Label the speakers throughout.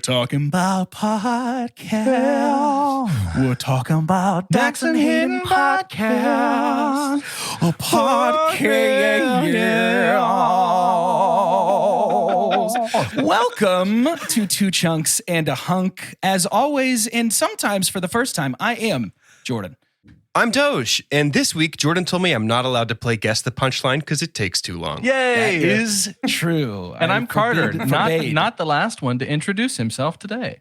Speaker 1: talking about podcast. We're talking about Dax and Hidden Podcast. A podcast. Welcome to Two Chunks and a Hunk. As always, and sometimes for the first time, I am Jordan.
Speaker 2: I'm Doge, and this week Jordan told me I'm not allowed to play Guess the Punchline because it takes too long.
Speaker 1: Yay! That is true.
Speaker 3: And I'm Carter, not the last one to introduce himself today.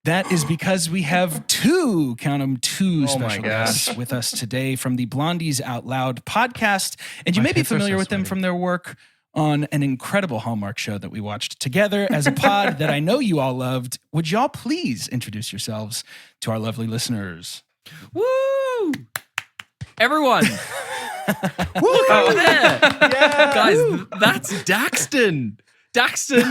Speaker 1: That is because we have two special guests with us today from the Blondies Out Loud podcast. And you may be familiar with them from their work on an incredible Hallmark show that we watched together as a pod that I know you all loved. Would y'all please introduce yourselves to our lovely listeners?
Speaker 4: Woo! Everyone! Look over there! Yeah. Guys, that's Daxton. Daxton,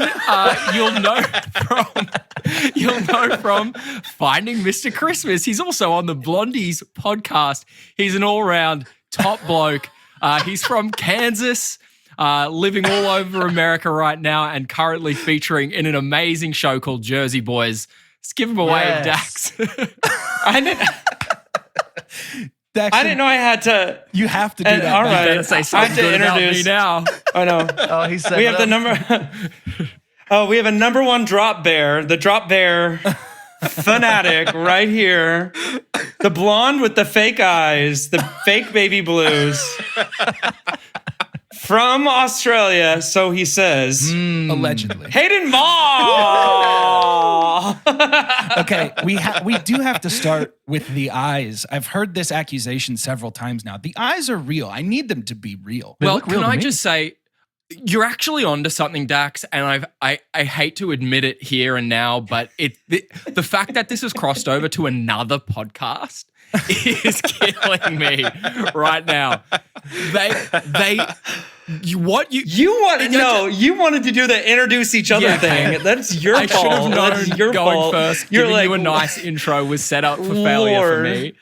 Speaker 4: you'll know from Finding Mr. Christmas. He's also on the Blondies podcast. He's an all-round top bloke. He's from Kansas, living all over America right now, and currently featuring in an amazing show called Jersey Boys. Let's give him a wave, Dax.
Speaker 5: I didn't know I had to.
Speaker 1: You have to do that.
Speaker 4: All right, better say something good about me now.
Speaker 5: I know.
Speaker 3: Oh, he said
Speaker 5: we have the number. We have a number one drop bear. The drop bear fanatic right here. The blonde with the fake eyes, the fake baby blues. From Australia, so he says.
Speaker 1: Allegedly.
Speaker 5: Hayden Maw!
Speaker 1: Okay, we do have to start with the eyes. I've heard this accusation several times now. The eyes are real. I need them to be real.
Speaker 4: Well, can I just say, you're actually onto something, Dax, and I hate to admit it here and now, but the fact that this has crossed over to another podcast is killing me right now. You wanted
Speaker 5: to do the introduce each other thing.
Speaker 4: Okay.
Speaker 5: That's your fault.
Speaker 4: I should have known
Speaker 5: That's your
Speaker 4: going
Speaker 5: fault.
Speaker 4: first.
Speaker 5: You're
Speaker 4: Giving
Speaker 5: like,
Speaker 4: you a nice intro was set up for failure for me.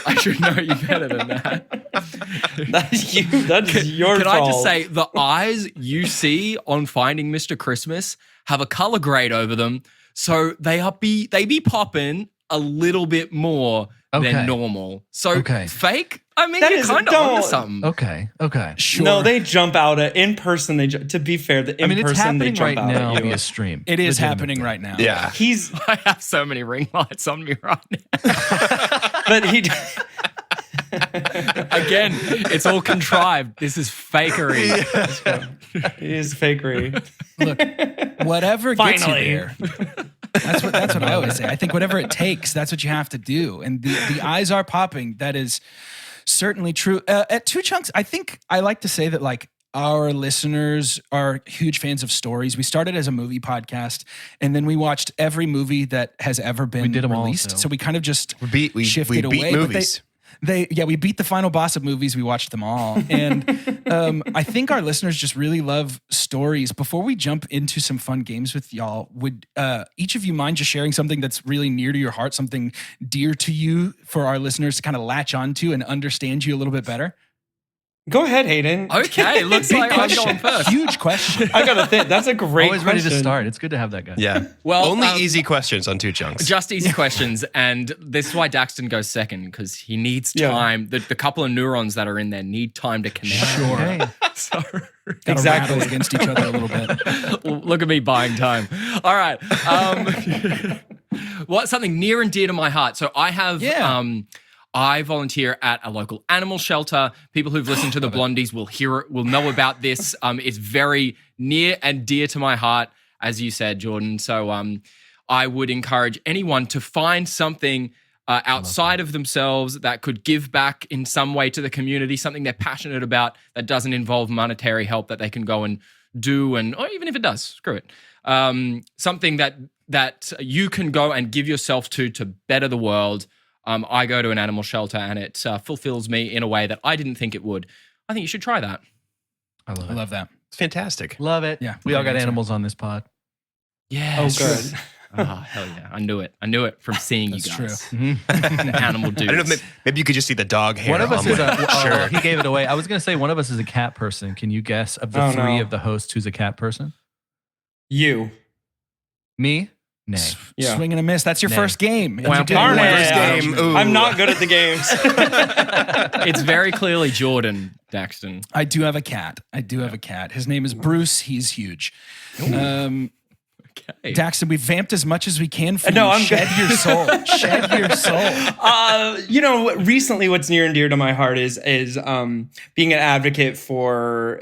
Speaker 4: I should know you better than that.
Speaker 5: That's you. That's your
Speaker 4: Can
Speaker 5: fault.
Speaker 4: I just say, the eyes you see on Finding Mr. Christmas have a color grade over them, so they be popping a little bit more than normal. So fake? I mean, you're kind of onto something.
Speaker 3: Okay.
Speaker 1: Sure.
Speaker 5: No, they jump out in person. To be fair, in person
Speaker 3: it's happening
Speaker 5: they jump
Speaker 3: right
Speaker 5: out
Speaker 3: now
Speaker 5: at you.
Speaker 3: via stream.
Speaker 1: It is happening right now.
Speaker 2: Yeah.
Speaker 4: I have so many ring lights on me right now.
Speaker 5: But he.
Speaker 4: Again, it's all contrived. This is fakery.
Speaker 5: It is fakery.
Speaker 1: Look, whatever gets you
Speaker 5: Finally.
Speaker 1: there. That's what I always say. I think whatever it takes, that's what you have to do. And the eyes are popping. That is certainly true. At Two Chunks, I think I like to say that like our listeners are huge fans of stories. We started as a movie podcast, and then we watched every movie that has ever been released. So we kind of just shifted away.
Speaker 2: Movies.
Speaker 1: We beat the final boss of movies. We watched them all. And I think our listeners just really love stories. Before we jump into some fun games with y'all, would each of you mind just sharing something that's really near to your heart, something dear to you for our listeners to kind of latch onto and understand you a little bit better?
Speaker 5: Go ahead, Hayden.
Speaker 4: Okay, looks like I'm going first.
Speaker 1: Huge question.
Speaker 5: I gotta think. That's a great
Speaker 3: Always
Speaker 5: question.
Speaker 3: ready to start. It's good to have that guy.
Speaker 2: Yeah.
Speaker 4: Well,
Speaker 2: only easy questions on Two Chunks.
Speaker 4: Just easy questions, and this is why Daxton goes second, because he needs time. The couple of neurons that are in there need time to connect.
Speaker 1: Sure.
Speaker 3: Okay.
Speaker 4: So,
Speaker 1: Rattle against each other a little bit.
Speaker 4: look at me buying time. All right. Something near and dear to my heart. So I have. I volunteer at a local animal shelter. People who've listened to the Blondies will know about this. It's very near and dear to my heart, as you said, Jordan. So I would encourage anyone to find something outside of themselves that could give back in some way to the community, something they're passionate about that doesn't involve monetary help that they can go and do, or even if it does, screw it. Something that you can go and give yourself to better the world. I go to an animal shelter and it fulfills me in a way that I didn't think it would. I think you should try that.
Speaker 1: I love that.
Speaker 2: It's fantastic.
Speaker 3: Love it.
Speaker 1: Yeah.
Speaker 3: We all got animals on this pod.
Speaker 4: Yeah.
Speaker 5: Oh, good.
Speaker 4: Oh, hell yeah. I knew it from seeing
Speaker 1: That's
Speaker 4: you guys.
Speaker 1: true.
Speaker 4: The animal dudes.
Speaker 2: I don't know, maybe you could just see the dog hair.
Speaker 3: One of us
Speaker 2: on
Speaker 3: is
Speaker 2: my shirt.
Speaker 3: he gave it away. I was going to say one of us is a cat person. Can you guess of the three of the hosts who's a cat person?
Speaker 5: You.
Speaker 3: Me? Nay.
Speaker 5: Yeah.
Speaker 1: Swing and a miss. That's your first game. And
Speaker 4: Wow,
Speaker 1: you did
Speaker 4: darn
Speaker 1: well.
Speaker 4: it.
Speaker 2: First game. Ooh.
Speaker 5: I'm not good at the games.
Speaker 4: It's very clearly Jordan Daxton.
Speaker 1: I do have a cat. His name is Bruce. He's huge.
Speaker 4: Okay.
Speaker 1: Daxton, we vamped as much as we can for
Speaker 5: No,
Speaker 1: you.
Speaker 5: I'm
Speaker 1: Shed your soul. Shed your soul.
Speaker 5: Recently, what's near and dear to my heart is being an advocate for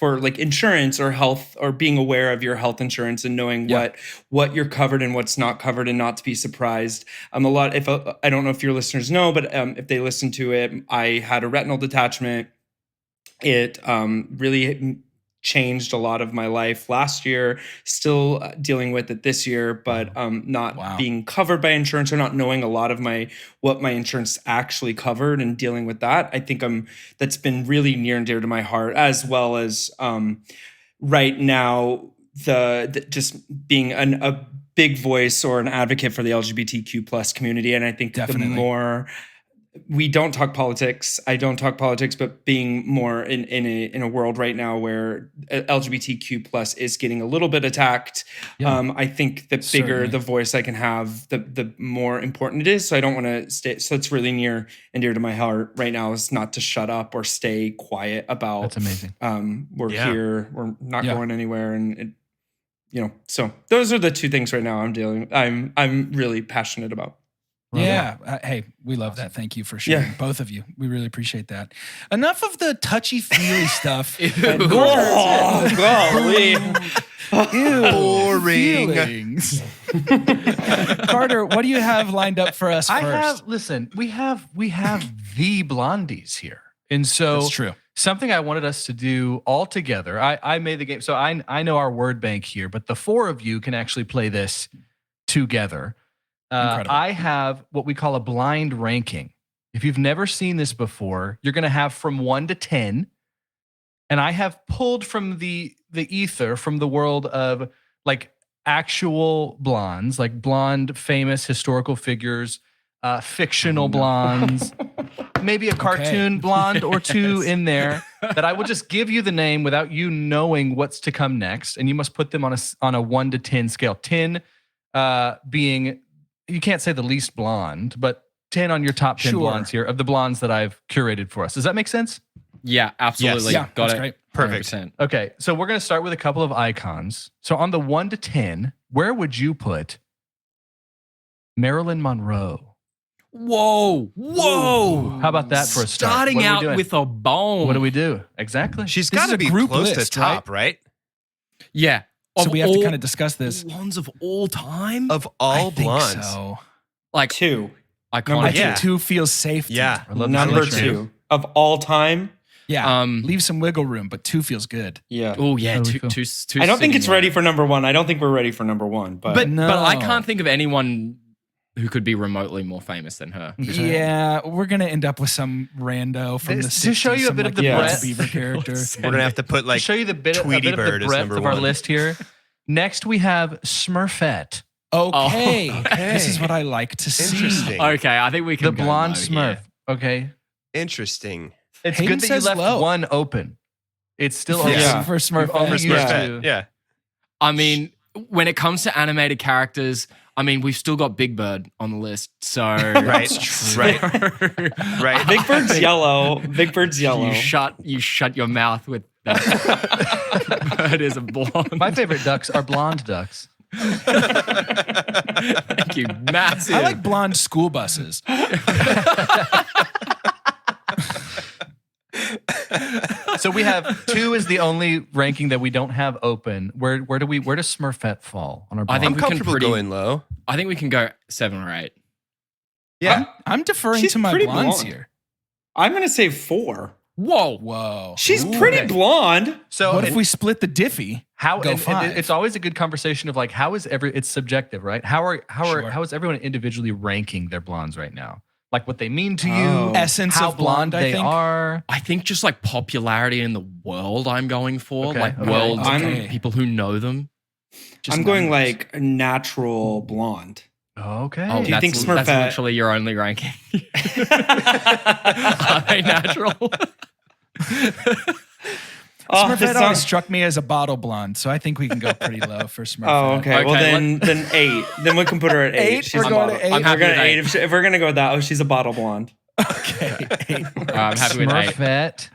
Speaker 5: like insurance or health, or being aware of your health insurance and knowing what you're covered and what's not covered, and not to be surprised. I don't know if your listeners know, but if they listen to it, I had a retinal detachment. It really changed a lot of my life last year, still dealing with it this year, but not being covered by insurance, or not knowing a lot of what my insurance actually covered, and dealing with that. I think that's been really near and dear to my heart, as well as right now the just being a big voice or an advocate for the LGBTQ plus community. And I think
Speaker 1: Definitely.
Speaker 5: the more we don't talk politics, I don't talk politics, but being more in a world right now where LGBTQ plus is getting a little bit attacked, I think the bigger the voice I can have, the more important it is. So I don't want to stay. So it's really near and dear to my heart right now, is not to shut up or stay quiet about.
Speaker 3: That's amazing.
Speaker 5: We're here. We're not going anywhere, and So those are the two things right now I'm really passionate about.
Speaker 1: Hey, we love that. Thank you for sharing, both of you. We really appreciate that. Enough of the touchy-feely stuff.
Speaker 5: Golly.
Speaker 2: Boring.
Speaker 1: Feelings. Carter, what do you have lined up for us first?
Speaker 3: We have the Blondies here. And so
Speaker 1: That's true.
Speaker 3: Something I wanted us to do all together. I made the game. So I know our word bank here, but the four of you can actually play this together. I have what we call a blind ranking. If you've never seen this before, you're going to have from 1 to 10. And I have pulled from the ether, from the world of like actual blondes, like blonde, famous historical figures, fictional blondes, maybe a cartoon blonde or two in there, that I will just give you the name without you knowing what's to come next. And you must put them on a 1 to 10 scale. 10 being, you can't say the least blonde, but 10 on your top 10 blondes here, of the blondes that I've curated for us. Does that make sense?
Speaker 4: Yeah, absolutely.
Speaker 1: Yes.
Speaker 4: Got it.
Speaker 1: Great.
Speaker 2: Perfect.
Speaker 4: 100%.
Speaker 3: Okay, so we're going to start with a couple of icons. So on the 1 to 10, where would you put Marilyn Monroe?
Speaker 4: Whoa.
Speaker 3: How about that for a start?
Speaker 4: Starting
Speaker 3: What are we
Speaker 4: out
Speaker 3: doing?
Speaker 4: with a bomb.
Speaker 3: What do we do? Exactly.
Speaker 2: She's
Speaker 1: This
Speaker 2: got
Speaker 1: is
Speaker 2: to
Speaker 1: a
Speaker 2: be
Speaker 1: group
Speaker 2: close
Speaker 1: list,
Speaker 2: to top, right?
Speaker 4: Yeah.
Speaker 1: So we have to kind of discuss this.
Speaker 4: Blondes of all time?
Speaker 2: Of all
Speaker 1: I think
Speaker 2: blondes.
Speaker 1: so.
Speaker 4: Like
Speaker 5: 2.
Speaker 1: I
Speaker 4: iconic.
Speaker 1: think 2 feels safe.
Speaker 2: Yeah.
Speaker 3: I love
Speaker 5: Number
Speaker 3: that.
Speaker 5: 2 of all time.
Speaker 1: Yeah. Leave some wiggle room, but 2 feels good.
Speaker 5: Yeah.
Speaker 4: Oh, yeah.
Speaker 3: How do we
Speaker 4: Two,
Speaker 3: feel?
Speaker 4: two,
Speaker 5: I don't think
Speaker 4: sitting
Speaker 5: it's
Speaker 4: there.
Speaker 5: ready for number 1. I don't think we're ready for number 1. But
Speaker 4: But
Speaker 1: No.
Speaker 4: I can't think of anyone who could be remotely more famous than her.
Speaker 1: Yeah, we're gonna end up with some rando from the 60s.
Speaker 3: To show you a
Speaker 1: some,
Speaker 3: bit of
Speaker 1: like,
Speaker 3: the
Speaker 1: Buzz
Speaker 3: breadth.
Speaker 1: Beaver character.
Speaker 2: We're going to have to put
Speaker 3: To
Speaker 2: like
Speaker 3: show you a bit
Speaker 2: Tweety
Speaker 3: of the
Speaker 2: Bird is
Speaker 3: breadth
Speaker 2: number
Speaker 3: of our
Speaker 2: 1.
Speaker 3: list here. Next, we have Smurfette,
Speaker 1: Okay.
Speaker 2: okay.
Speaker 1: This is what I like to see.
Speaker 2: Interesting.
Speaker 4: Okay, I think we can
Speaker 3: the
Speaker 4: go
Speaker 3: blonde
Speaker 4: low
Speaker 3: Smurf.
Speaker 4: here.
Speaker 3: Okay,
Speaker 2: Interesting.
Speaker 3: it's
Speaker 1: Hayden
Speaker 3: good that you
Speaker 1: says
Speaker 3: left
Speaker 1: low.
Speaker 3: one open. It's still open.
Speaker 5: Yeah.
Speaker 1: For Smurf.
Speaker 3: Only
Speaker 2: For
Speaker 3: used
Speaker 2: Smurfette.
Speaker 3: to-
Speaker 2: Yeah.
Speaker 4: I mean, when it comes to animated characters, I mean, we've still got Big Bird on the list. So
Speaker 2: Right. Right. Right.
Speaker 5: Big Bird's yellow. Big Bird's yellow.
Speaker 4: You shut your mouth with that. Bird is a blonde.
Speaker 3: My favorite ducks are blonde ducks.
Speaker 4: Thank you. Massive.
Speaker 1: I like blonde school buses.
Speaker 3: So we have 2 is the only ranking that we don't have open. Where does Smurfette fall on our?
Speaker 4: I
Speaker 3: blonde?
Speaker 4: think
Speaker 2: I'm
Speaker 4: we can
Speaker 2: comfortable
Speaker 4: pretty-
Speaker 2: going low.
Speaker 4: I think we can go 7 or 8.
Speaker 2: Yeah.
Speaker 1: I'm deferring
Speaker 5: She's
Speaker 1: to my
Speaker 5: pretty
Speaker 1: blondes
Speaker 5: blonde.
Speaker 1: here.
Speaker 5: I'm going to say 4.
Speaker 4: Whoa.
Speaker 1: Whoa.
Speaker 5: She's
Speaker 1: Ooh.
Speaker 5: pretty blonde.
Speaker 3: So
Speaker 1: What
Speaker 3: and
Speaker 1: if we split the diffie?
Speaker 3: how
Speaker 1: go
Speaker 3: and
Speaker 1: 5?
Speaker 3: it's always a good conversation of like how is it's subjective, right? How
Speaker 1: Sure.
Speaker 3: is everyone individually ranking their blondes right now? Like what they mean to
Speaker 5: Oh.
Speaker 3: you,
Speaker 1: Essence
Speaker 3: how
Speaker 1: of blonde, I
Speaker 3: they
Speaker 1: think.
Speaker 3: are.
Speaker 4: I think just like popularity in the world I'm going for.
Speaker 3: Okay,
Speaker 4: Like
Speaker 3: okay.
Speaker 4: world
Speaker 1: Okay.
Speaker 4: people who know them. Just
Speaker 5: I'm going
Speaker 4: numbers.
Speaker 5: like natural blonde.
Speaker 3: Okay.
Speaker 4: Oh,
Speaker 5: Do you think
Speaker 4: that's
Speaker 5: Smurfette-
Speaker 4: literally your only ranking? Are they natural?
Speaker 5: Oh,
Speaker 1: Smurfette
Speaker 5: this
Speaker 1: always
Speaker 5: song-
Speaker 1: struck me as a bottle blonde, so I think we can go pretty low for Smurfette.
Speaker 5: Oh, okay. Well,
Speaker 4: Okay,
Speaker 5: then 8. Then we can put her at 8.
Speaker 1: Eight?
Speaker 5: She's
Speaker 1: We're
Speaker 5: a
Speaker 1: going
Speaker 5: bottle.
Speaker 1: to 8?
Speaker 4: I'm
Speaker 5: We're
Speaker 4: happy
Speaker 5: gonna
Speaker 4: with
Speaker 5: 8.
Speaker 4: 8.
Speaker 5: If we're gonna go with that, she's a bottle blonde.
Speaker 1: Okay. 8.
Speaker 4: I'm happy with 8.
Speaker 3: Smurfette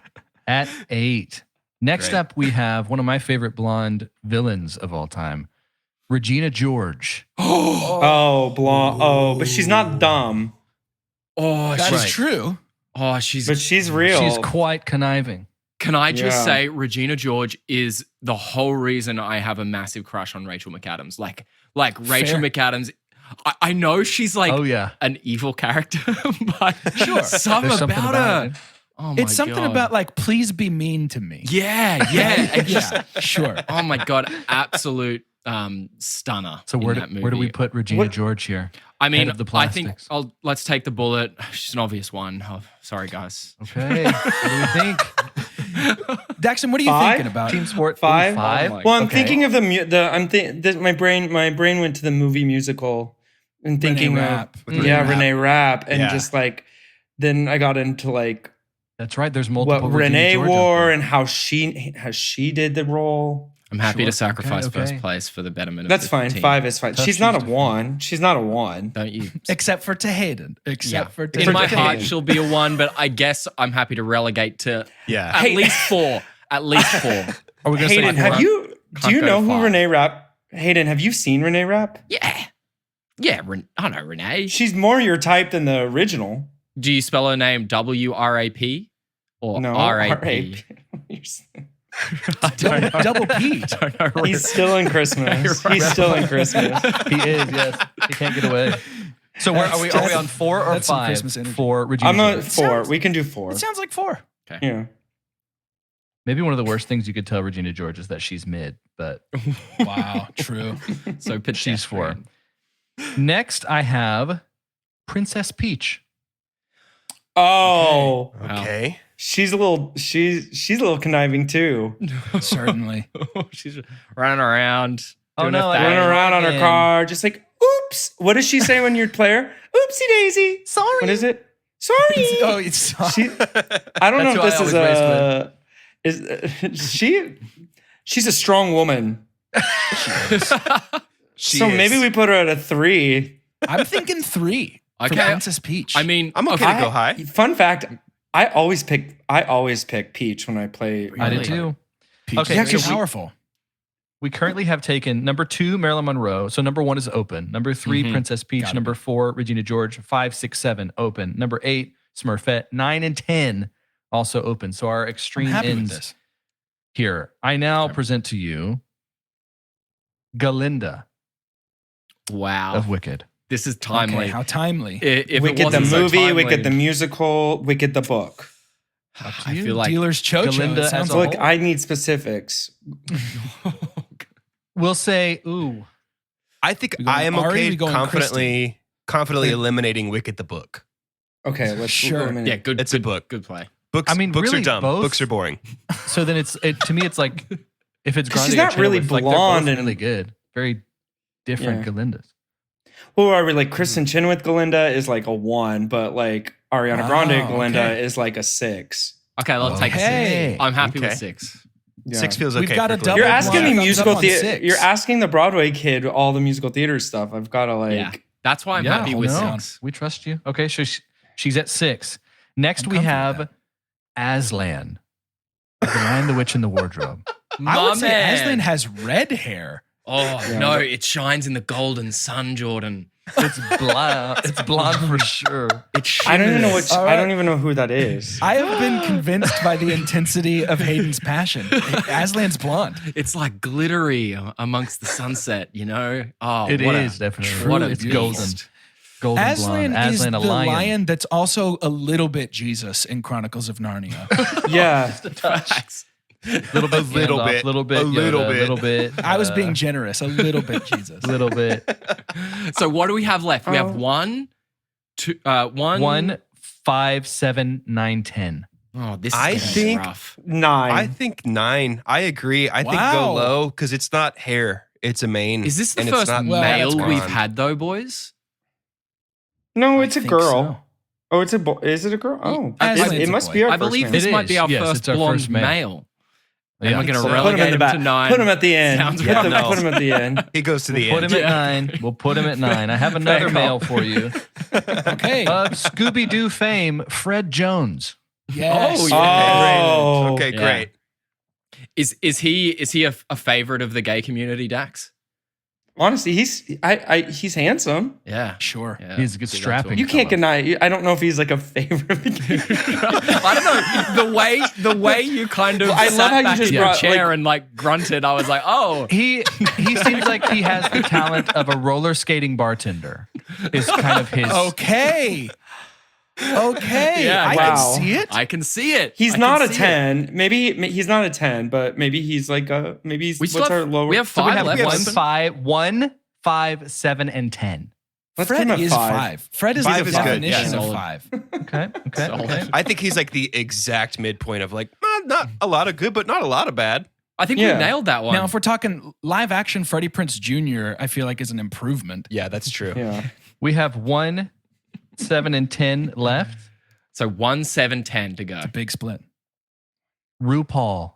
Speaker 3: at 8. Next
Speaker 2: Great.
Speaker 3: up, we have one of my favorite blonde villains of all time, Regina George.
Speaker 5: Oh, blonde. Oh, but she's not dumb.
Speaker 4: Oh,
Speaker 1: That is
Speaker 3: right.
Speaker 1: true.
Speaker 5: But
Speaker 4: she's.
Speaker 5: she's real.
Speaker 3: She's quite conniving.
Speaker 4: Can I just
Speaker 5: Yeah.
Speaker 4: say, Regina George is the whole reason I have a massive crush on Rachel McAdams. Like Rachel
Speaker 1: Fair.
Speaker 4: McAdams. I know she's like
Speaker 3: Oh yeah,
Speaker 4: an evil character, but
Speaker 1: Sure.
Speaker 4: something
Speaker 3: There's something
Speaker 4: about
Speaker 3: about
Speaker 4: her.
Speaker 3: it.
Speaker 4: Oh my
Speaker 1: It's something
Speaker 4: God.
Speaker 1: about like, please be mean to me.
Speaker 4: Yeah. And just,
Speaker 1: Yeah, sure.
Speaker 4: oh my God, absolute stunner.
Speaker 3: So
Speaker 4: in
Speaker 3: where
Speaker 4: that
Speaker 3: do we
Speaker 4: movie.
Speaker 3: put Regina
Speaker 5: What-
Speaker 3: George here?
Speaker 4: I mean,
Speaker 3: Head of the
Speaker 4: I think
Speaker 3: Plastics.
Speaker 4: let's take the bullet. She's an obvious one. Oh, sorry, guys.
Speaker 3: Okay, what do we think?
Speaker 1: Daxton, what are you
Speaker 5: 5?
Speaker 1: thinking about?
Speaker 3: Team sport
Speaker 5: 5?
Speaker 3: Ooh, 5.
Speaker 4: Oh my
Speaker 5: Well, I'm
Speaker 3: Okay.
Speaker 5: thinking of my brain went to the movie musical and thinking
Speaker 1: Rapp.
Speaker 5: of
Speaker 1: With
Speaker 5: Renee Rapp and
Speaker 2: Yeah.
Speaker 5: just like then I got into like
Speaker 3: That's right. There's
Speaker 5: what
Speaker 3: multiple. Regina
Speaker 5: Renee
Speaker 3: George out
Speaker 5: wore
Speaker 3: there.
Speaker 5: and how she did the role.
Speaker 4: I'm happy
Speaker 3: Sure.
Speaker 4: to sacrifice
Speaker 3: Okay.
Speaker 4: first place for the betterment of
Speaker 5: That's
Speaker 4: the
Speaker 5: fine.
Speaker 4: team.
Speaker 5: 5 is fine.
Speaker 3: Tough
Speaker 5: She's not a
Speaker 3: shoes to fill.
Speaker 5: 1. She's not a 1.
Speaker 4: Don't you?
Speaker 1: Except for to Hayden. Except for to
Speaker 4: In my
Speaker 5: for
Speaker 4: heart,
Speaker 5: Hayden.
Speaker 4: she'll be a 1, but I guess I'm happy to relegate to
Speaker 2: Yeah.
Speaker 4: at least 4. At least 4.
Speaker 3: Are we gonna
Speaker 5: Hayden,
Speaker 3: say
Speaker 5: have you do
Speaker 4: Can't
Speaker 5: you
Speaker 4: go
Speaker 5: know
Speaker 4: to
Speaker 5: who
Speaker 4: 5.
Speaker 5: Renee Rapp? Hayden, have you seen Renee Rapp?
Speaker 4: Yeah. I know Renee.
Speaker 5: She's more your type than the original.
Speaker 4: Do you spell her name WRAP or
Speaker 5: No,
Speaker 4: RAP?
Speaker 1: double P.
Speaker 5: He's still in Christmas. He's still in Christmas.
Speaker 3: he is? Yes, he can't get away. So where are we? Are we on 4 or
Speaker 1: That's some
Speaker 3: 5
Speaker 1: Christmas energy.
Speaker 3: for Regina
Speaker 5: I'm a
Speaker 3: George?
Speaker 5: 4. We can do 4.
Speaker 1: It sounds like 4.
Speaker 5: Yeah.
Speaker 3: Maybe one of the worst things you could tell Regina George is that she's mid, but
Speaker 1: Wow, true.
Speaker 4: So
Speaker 3: she's 4.
Speaker 4: pedestrian.
Speaker 3: Next, I have Princess Peach.
Speaker 5: Oh,
Speaker 2: Okay.
Speaker 5: she's a little conniving too.
Speaker 1: Certainly.
Speaker 4: She's running around.
Speaker 3: Oh,
Speaker 4: doing
Speaker 3: no,
Speaker 4: her
Speaker 3: I-
Speaker 4: thing.
Speaker 5: Running around on her
Speaker 3: And-
Speaker 5: car, just like, oops. What does she say when you're player? Oopsie daisy.
Speaker 3: Sorry.
Speaker 5: What is it? Sorry.
Speaker 1: Oh, it's
Speaker 5: She, I don't know
Speaker 3: That's
Speaker 5: if
Speaker 3: who I
Speaker 5: this is she's a strong woman. So maybe we put her at a 3.
Speaker 1: I'm thinking 3 for
Speaker 4: Okay.
Speaker 1: Princess Peach.
Speaker 4: I mean,
Speaker 2: I'm okay to go high.
Speaker 5: Fun fact, I always pick Peach when I play.
Speaker 3: I did
Speaker 4: Really?
Speaker 3: too.
Speaker 1: Peach
Speaker 3: Okay,
Speaker 1: is
Speaker 5: yeah,
Speaker 1: very
Speaker 5: 'cause we-
Speaker 1: powerful.
Speaker 3: We currently have taken number 2, Marilyn Monroe. So number 1 is open. Number 3,
Speaker 4: Mhm.
Speaker 3: Princess Peach.
Speaker 1: Gotta
Speaker 3: Number 4, Regina George. 5, 6, 7, open. Number 8, Smurfette. 9 and 10, also open. So our
Speaker 1: I'm
Speaker 3: extreme
Speaker 1: happy with
Speaker 3: ends
Speaker 1: this.
Speaker 3: here. I now present to you Galinda
Speaker 4: wow.
Speaker 3: of Wicked.
Speaker 4: This is timely.
Speaker 1: Okay, how timely.
Speaker 4: If it
Speaker 5: Wicked the
Speaker 4: wasn't so
Speaker 5: movie,
Speaker 4: timely,
Speaker 5: Wicked the musical, Wicked the book.
Speaker 4: I feel like
Speaker 1: Dealer's Chocho.
Speaker 3: Galinda
Speaker 1: It
Speaker 3: as
Speaker 1: sounds
Speaker 3: a
Speaker 1: like
Speaker 5: Look, I need specifics.
Speaker 3: We'll say, ooh.
Speaker 2: I think
Speaker 1: We going
Speaker 2: I am
Speaker 1: Ari,
Speaker 2: okay
Speaker 1: we going
Speaker 2: confidently eliminating Wicked the book.
Speaker 5: Okay, let's
Speaker 1: Sure.
Speaker 5: wait a minute.
Speaker 4: yeah, good.
Speaker 2: It's a
Speaker 4: good
Speaker 2: book.
Speaker 4: Good play.
Speaker 2: Books,
Speaker 3: I mean,
Speaker 2: books
Speaker 3: really,
Speaker 2: are dumb.
Speaker 3: both?
Speaker 2: Books are boring.
Speaker 3: So then to me, it's like, if it's
Speaker 5: She's
Speaker 3: Grande
Speaker 5: not
Speaker 3: or
Speaker 5: really
Speaker 3: Chenoweth, like, they're
Speaker 5: blonde
Speaker 3: both
Speaker 5: and-
Speaker 3: really good. Very different
Speaker 5: Yeah.
Speaker 3: Galindas.
Speaker 5: Who are we? Like Kristen Chenoweth Galinda is like a 1, but like Ariana Grande
Speaker 1: Oh,
Speaker 5: Galinda
Speaker 1: okay.
Speaker 5: is like a 6.
Speaker 4: Okay, let's take a
Speaker 1: Okay.
Speaker 4: 6. I'm happy with
Speaker 2: Okay.
Speaker 4: 6.
Speaker 5: Yeah.
Speaker 2: 6 feels okay.
Speaker 1: We've got
Speaker 2: for
Speaker 1: a
Speaker 2: Galinda.
Speaker 1: double
Speaker 5: You're
Speaker 1: Double
Speaker 5: asking me
Speaker 1: blind.
Speaker 5: musical
Speaker 1: Thumbs up on
Speaker 5: theater.
Speaker 1: 6.
Speaker 5: You're asking the Broadway kid all the musical theater stuff. I've got to like.
Speaker 4: Yeah. That's why I'm
Speaker 1: Yeah,
Speaker 4: happy
Speaker 1: hold
Speaker 4: with
Speaker 1: on.
Speaker 4: 6.
Speaker 3: We trust you. Okay, so she's at 6. Next,
Speaker 1: I'm
Speaker 3: we
Speaker 1: comfortable with
Speaker 3: have Aslan, The Lion, the Witch, and the Wardrobe.
Speaker 1: I would say
Speaker 4: man.
Speaker 1: Aslan has red hair.
Speaker 4: Oh
Speaker 5: Yeah.
Speaker 4: no, it shines in the golden sun, Jordan.
Speaker 3: It's blonde. It's blonde for sure.
Speaker 4: It shimmers.
Speaker 5: I don't even know
Speaker 1: All
Speaker 5: I
Speaker 1: right.
Speaker 5: don't even know who that is.
Speaker 1: I have been convinced by the intensity of Hayden's passion. Aslan's blonde.
Speaker 4: It's like glittery amongst the sunset, you know? Oh,
Speaker 3: It
Speaker 4: what
Speaker 3: is definitely.
Speaker 4: What a
Speaker 3: It's
Speaker 4: beast.
Speaker 3: golden. Golden
Speaker 1: Aslan
Speaker 3: blonde.
Speaker 1: is
Speaker 3: Aslan,
Speaker 1: the
Speaker 3: a lion.
Speaker 1: lion that's also a little bit Jesus in Chronicles of Narnia.
Speaker 5: Yeah.
Speaker 4: Facts.
Speaker 3: Little bit,
Speaker 2: little
Speaker 3: Gandalf,
Speaker 2: bit.
Speaker 3: little bit,
Speaker 2: A little
Speaker 3: Yoda,
Speaker 2: bit.
Speaker 3: little bit.
Speaker 1: I was being generous, a little bit Jesus.
Speaker 3: little bit.
Speaker 4: So what do we have left? We have
Speaker 5: Oh.
Speaker 4: 1, 2,
Speaker 3: 1, 5, 7, 9, 10.
Speaker 4: Oh, this is
Speaker 2: I
Speaker 4: gonna be
Speaker 2: think-
Speaker 4: rough.
Speaker 5: 9.
Speaker 2: I think 9. I agree. I think
Speaker 1: Wow.
Speaker 2: go low because it's not hair. It's a mane.
Speaker 4: Is this the
Speaker 2: and it's
Speaker 4: first
Speaker 2: not
Speaker 1: Well,
Speaker 4: male
Speaker 1: that's
Speaker 4: we've
Speaker 2: blonde.
Speaker 4: had though, boys?
Speaker 5: No,
Speaker 1: I
Speaker 5: it's a
Speaker 1: think
Speaker 5: girl.
Speaker 1: so.
Speaker 5: Oh, it's a boy. Is it a girl? Oh,
Speaker 1: Aslan's
Speaker 5: it
Speaker 1: a
Speaker 5: must
Speaker 1: boy.
Speaker 5: be our
Speaker 4: I
Speaker 5: first
Speaker 4: believe
Speaker 5: man.
Speaker 4: this
Speaker 3: It
Speaker 4: might
Speaker 3: is.
Speaker 4: be our
Speaker 3: Yes,
Speaker 4: first
Speaker 3: it's our
Speaker 4: blonde
Speaker 3: first male.
Speaker 4: male. And we're going to
Speaker 5: Put him
Speaker 4: relegate
Speaker 5: in the
Speaker 4: him
Speaker 5: back.
Speaker 4: to 9.
Speaker 5: Put him at the end.
Speaker 4: Sounds
Speaker 5: Put
Speaker 4: right.
Speaker 5: him at the end.
Speaker 2: He goes to the
Speaker 3: Put
Speaker 2: end.
Speaker 3: him at 9. We'll put him at 9. I have another
Speaker 5: Fair
Speaker 3: mail
Speaker 5: call.
Speaker 3: for you.
Speaker 1: Okay.
Speaker 3: Scooby-Doo fame, Fred Jones.
Speaker 1: Yes.
Speaker 4: Oh, yeah.
Speaker 5: Oh,
Speaker 2: Okay,
Speaker 4: Yeah.
Speaker 2: great.
Speaker 4: Is he a favorite of the gay community, Dax?
Speaker 5: honestly, he's handsome.
Speaker 4: Yeah.
Speaker 1: Sure.
Speaker 4: Yeah.
Speaker 3: He's a good strapping.
Speaker 5: You can't deny. I don't know if he's like a favorite.
Speaker 4: I don't know the way you kind of
Speaker 5: Well, I
Speaker 4: sat
Speaker 5: love how you
Speaker 4: back
Speaker 5: just
Speaker 4: in your
Speaker 5: brought,
Speaker 4: chair
Speaker 5: like-
Speaker 4: and like grunted. I was like, oh,
Speaker 3: He seems like he has the talent of a roller skating bartender. Is kind of his.
Speaker 1: Okay. Okay.
Speaker 4: Yeah,
Speaker 1: I
Speaker 5: wow.
Speaker 1: can see it.
Speaker 4: I can see it.
Speaker 5: He's
Speaker 4: I can
Speaker 5: not a
Speaker 4: see it.
Speaker 5: 10. Maybe he's not a 10, but maybe he's like a maybe he's
Speaker 4: We
Speaker 5: what's
Speaker 4: still have,
Speaker 5: our lower.
Speaker 4: we have
Speaker 3: So we
Speaker 4: 5
Speaker 3: have
Speaker 4: left.
Speaker 3: one, 5, 7, and 10.
Speaker 5: Let's
Speaker 1: Fred
Speaker 5: give him a
Speaker 1: is
Speaker 5: 5.
Speaker 1: Fred is
Speaker 2: Five
Speaker 1: the
Speaker 2: is good,
Speaker 1: definition
Speaker 4: yeah.
Speaker 1: of
Speaker 4: Solid.
Speaker 1: 5.
Speaker 3: Okay. Okay.
Speaker 4: Solid.
Speaker 3: Okay.
Speaker 2: I think he's like the exact midpoint of like not a lot of good, but not a lot of bad.
Speaker 4: I think
Speaker 5: Yeah.
Speaker 4: we nailed that one.
Speaker 1: Now, if we're talking live action, Freddie Prinze Jr., I feel like is an improvement.
Speaker 2: Yeah, that's true.
Speaker 5: Yeah.
Speaker 3: We have 1, 7, and 10 left.
Speaker 4: so 1, 7, 10 to go.
Speaker 1: It's a big split.
Speaker 3: RuPaul.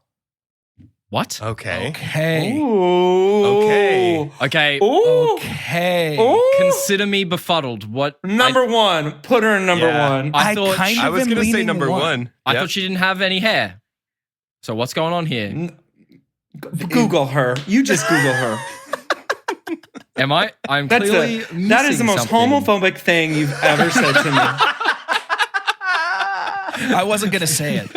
Speaker 4: What?
Speaker 2: Okay.
Speaker 1: Okay.
Speaker 5: Ooh.
Speaker 2: Okay.
Speaker 4: Okay.
Speaker 5: Ooh.
Speaker 1: Okay.
Speaker 5: Ooh.
Speaker 4: Consider me befuddled. What?
Speaker 5: Number one. Put her in number
Speaker 2: Yeah.
Speaker 5: one.
Speaker 4: I thought
Speaker 1: kind
Speaker 2: I
Speaker 1: of
Speaker 2: was
Speaker 1: am
Speaker 2: gonna say
Speaker 1: leaning
Speaker 2: number
Speaker 1: one.
Speaker 2: one.
Speaker 4: I
Speaker 2: Yep.
Speaker 4: thought she didn't have any hair. So what's going on here?
Speaker 5: Google her. You just Google her.
Speaker 4: Am I? I'm
Speaker 5: That's
Speaker 4: clearly
Speaker 5: that is the
Speaker 4: missing
Speaker 5: most
Speaker 4: something.
Speaker 5: homophobic thing you've ever said to me.
Speaker 1: I wasn't going to say it.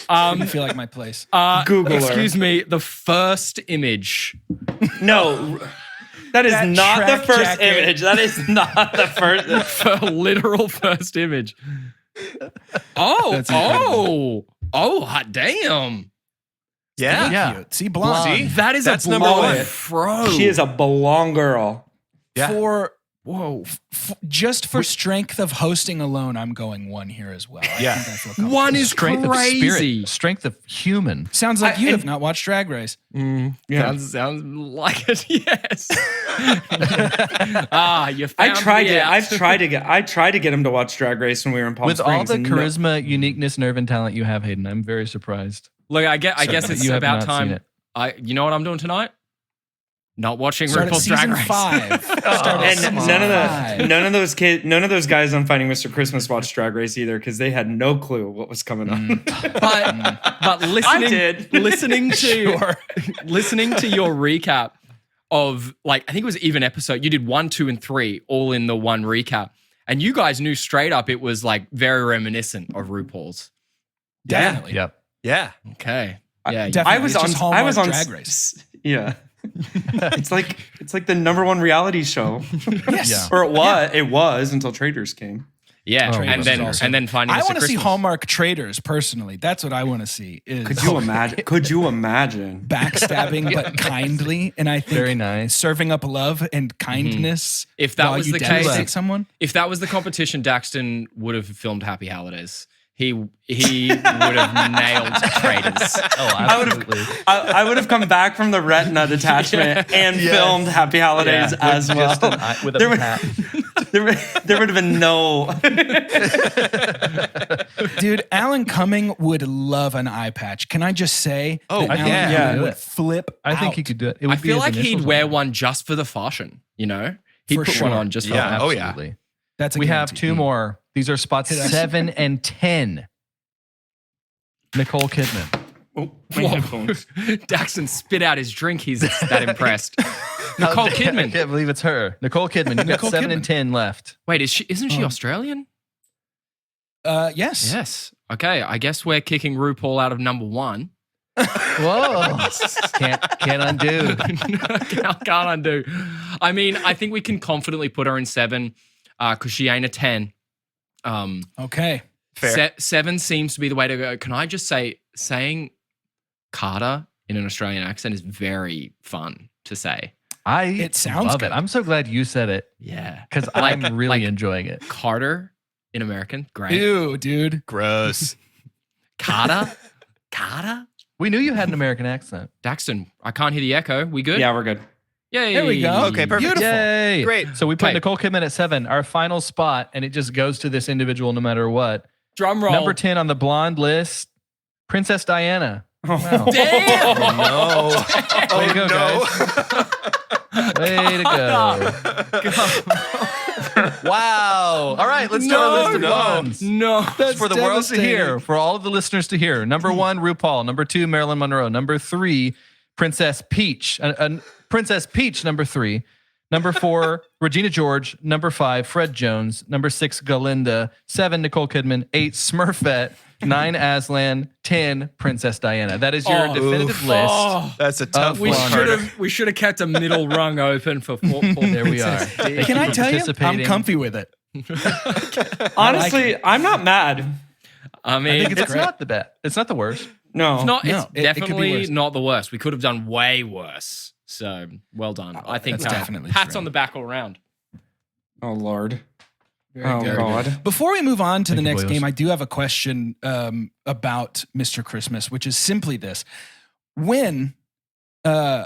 Speaker 1: I feel like my place.
Speaker 5: Google her.
Speaker 4: Excuse me. The first image.
Speaker 5: No. That is
Speaker 1: That
Speaker 5: not the
Speaker 1: track
Speaker 5: first
Speaker 1: jacket.
Speaker 5: image. That is not the first.
Speaker 4: The literal first image. Oh,
Speaker 1: That's incredible.
Speaker 4: hot damn.
Speaker 2: Yeah.
Speaker 3: Yeah.
Speaker 1: Cute. See, blonde.
Speaker 3: Blonde.
Speaker 2: See?
Speaker 4: That is
Speaker 2: That's
Speaker 4: a
Speaker 2: number
Speaker 4: blonde
Speaker 2: one.
Speaker 4: fro.
Speaker 5: She is a blonde girl.
Speaker 2: Yeah.
Speaker 1: Just for strength of hosting alone, I'm going 1 here as well. I
Speaker 2: Yeah.
Speaker 1: think I feel comfortable.
Speaker 4: One is
Speaker 3: Strength
Speaker 4: crazy.
Speaker 3: of spirit. Strength of human.
Speaker 1: Sounds like
Speaker 5: I-
Speaker 1: you
Speaker 5: and-
Speaker 1: have not watched Drag Race.
Speaker 5: Yeah.
Speaker 4: Sounds like it. Yes. You
Speaker 5: I
Speaker 4: found
Speaker 5: tried
Speaker 4: me
Speaker 5: to.
Speaker 4: out.
Speaker 5: I tried to get him to watch Drag Race when we were in Palm
Speaker 3: With all
Speaker 5: Springs.
Speaker 3: the
Speaker 5: and no-
Speaker 3: charisma, uniqueness, nerve, and talent you have, Hayden, I'm very surprised.
Speaker 4: Look, I guess it's
Speaker 3: you have
Speaker 4: about
Speaker 3: not
Speaker 4: time.
Speaker 3: seen it.
Speaker 4: You know what I'm doing tonight? Not watching
Speaker 1: Start at
Speaker 4: RuPaul's Drag
Speaker 1: season
Speaker 4: Race.
Speaker 1: 5. Start at
Speaker 5: and
Speaker 1: season
Speaker 5: none of
Speaker 1: 5.
Speaker 5: none of those guys on Finding Mr. Christmas watched Drag Race either because they had no clue what was coming on.
Speaker 4: But listening,
Speaker 5: did.
Speaker 4: listening to listening to your recap of like I think it was even episode. You did 1, 2, and 3 all in the one recap, and you guys knew straight up it was like very reminiscent of RuPaul's.
Speaker 1: Definitely.
Speaker 3: Yep.
Speaker 2: Yeah.
Speaker 4: Okay, yeah,
Speaker 1: Definitely.
Speaker 5: I was
Speaker 1: It's
Speaker 5: on.
Speaker 1: just
Speaker 5: I was on
Speaker 1: Hallmark Drag Race.
Speaker 5: Yeah, it's like the number one reality show,
Speaker 1: Yes.
Speaker 3: Yeah.
Speaker 5: or it was. It was until Traders came.
Speaker 4: yeah,
Speaker 3: Oh,
Speaker 4: and then
Speaker 1: awesome.
Speaker 4: and then finding.
Speaker 1: I
Speaker 4: want
Speaker 1: want to see Hallmark Traders personally. That's what I want to see. Is
Speaker 5: Could you imagine? Could you imagine?
Speaker 1: backstabbing but kindly, and I think
Speaker 3: Very nice.
Speaker 1: serving up love and kindness.
Speaker 4: If that
Speaker 1: while
Speaker 4: was
Speaker 1: you
Speaker 4: the case-
Speaker 1: devastate someone.
Speaker 4: If that was the competition, Daxton would have filmed Happy Holidays. He would have nailed Traders.
Speaker 3: Oh,
Speaker 5: I would
Speaker 3: absolutely.
Speaker 5: have. I would have come back from the retina detachment and filmed Happy Holidays
Speaker 4: Yeah,
Speaker 5: as well.
Speaker 3: Just an eye with
Speaker 5: There
Speaker 3: a
Speaker 5: would-
Speaker 3: hat.
Speaker 5: there would have been no.
Speaker 1: Dude, Alan Cumming would love an eye patch. Can I just say?
Speaker 2: Oh,
Speaker 1: that Alan
Speaker 2: yeah.
Speaker 1: Cumming
Speaker 5: Yeah.
Speaker 1: would flip.
Speaker 3: I think
Speaker 1: out.
Speaker 3: he could do it. It would
Speaker 4: I
Speaker 3: be
Speaker 4: feel
Speaker 3: his
Speaker 4: like he'd
Speaker 3: initials
Speaker 4: wear
Speaker 3: on it.
Speaker 4: one just for the fashion, you know? He'd
Speaker 1: For
Speaker 4: put
Speaker 1: sure.
Speaker 4: one on just for
Speaker 2: Yeah.
Speaker 4: that.
Speaker 2: Oh, yeah.
Speaker 3: Absolutely.
Speaker 1: That's a
Speaker 3: We have
Speaker 1: guarantee.
Speaker 3: 2 more. These are spots
Speaker 1: Hit us.
Speaker 3: 7 and 10. Nicole Kidman.
Speaker 5: Oh, my
Speaker 4: Whoa.
Speaker 5: headphones.
Speaker 4: Daxton spit out his drink. He's that impressed. Nicole
Speaker 3: I
Speaker 4: Kidman.
Speaker 3: can't believe it's her. Nicole Kidman. You got
Speaker 1: Nicole
Speaker 3: 7 and
Speaker 1: Kidman.
Speaker 3: 10 left.
Speaker 4: Wait, isn't she Australian?
Speaker 1: Yes.
Speaker 4: Yes. Okay, I guess we're kicking RuPaul out of number 1.
Speaker 3: Whoa. can't undo.
Speaker 4: Can't undo. I mean, I think we can confidently put her in 7 because she ain't a 10.
Speaker 1: Okay.
Speaker 2: Fair.
Speaker 4: 7 seems to be the way to go. Can I just say, saying Carter in an Australian accent is very fun to say.
Speaker 1: It sounds
Speaker 3: love
Speaker 1: good.
Speaker 3: it. I'm so glad you said it
Speaker 4: Yeah.
Speaker 3: because
Speaker 4: Like-
Speaker 3: I'm really
Speaker 4: like-
Speaker 3: enjoying it.
Speaker 4: Carter in American. Great.
Speaker 1: Ew, dude.
Speaker 2: Gross.
Speaker 4: Carter? Carter?
Speaker 3: We knew you had an American accent.
Speaker 4: Daxton, I can't hear the echo. We good?
Speaker 5: Yeah, we're good.
Speaker 4: Yay.
Speaker 1: There we go.
Speaker 2: Okay, perfect.
Speaker 1: Beautiful.
Speaker 3: Yay.
Speaker 2: Great.
Speaker 3: So we put
Speaker 4: Okay.
Speaker 3: Nicole Kidman at 7, our final spot, and it just goes to this individual no matter what.
Speaker 4: Drum roll.
Speaker 3: Number 10 on the blonde list, Princess Diana.
Speaker 5: Oh.
Speaker 3: Wow.
Speaker 4: Damn!
Speaker 2: No.
Speaker 3: Way to go, guys. Way to go. Wow. All right, let's do our list of blondes.
Speaker 4: No.
Speaker 3: For the world to hear, for all of the listeners to hear. Number 1, RuPaul. Number 2, Marilyn Monroe. Number 3, Princess Peach. Princess Peach, number 3. Number 4, Regina George. Number 5, Fred Jones. Number 6, Galinda. 7, Nicole Kidman. 8, Smurfette. 9, Aslan. 10, Princess Diana. That is your definitive list.
Speaker 2: That's a tough
Speaker 4: We
Speaker 2: one.
Speaker 4: should have kept a middle rung open for
Speaker 3: There we are.
Speaker 1: Can I tell you? I'm comfy with it.
Speaker 5: Honestly, I'm not mad.
Speaker 4: I mean,
Speaker 3: I think it's not the best. It's not the worst.
Speaker 5: No.
Speaker 4: it's not.
Speaker 1: No,
Speaker 4: It's
Speaker 1: it could be
Speaker 4: definitely
Speaker 1: worse.
Speaker 4: not the worst. We could have done way worse. So well done. I think
Speaker 1: That's definitely
Speaker 4: pats
Speaker 1: true.
Speaker 4: on the back all around.
Speaker 5: Oh, Lord.
Speaker 1: Very
Speaker 5: Oh,
Speaker 1: good.
Speaker 5: God.
Speaker 1: Before we move on to the
Speaker 3: Thank you,
Speaker 1: next
Speaker 3: boyos.
Speaker 1: game, I do have a question about Mr. Christmas, which is simply this. When, I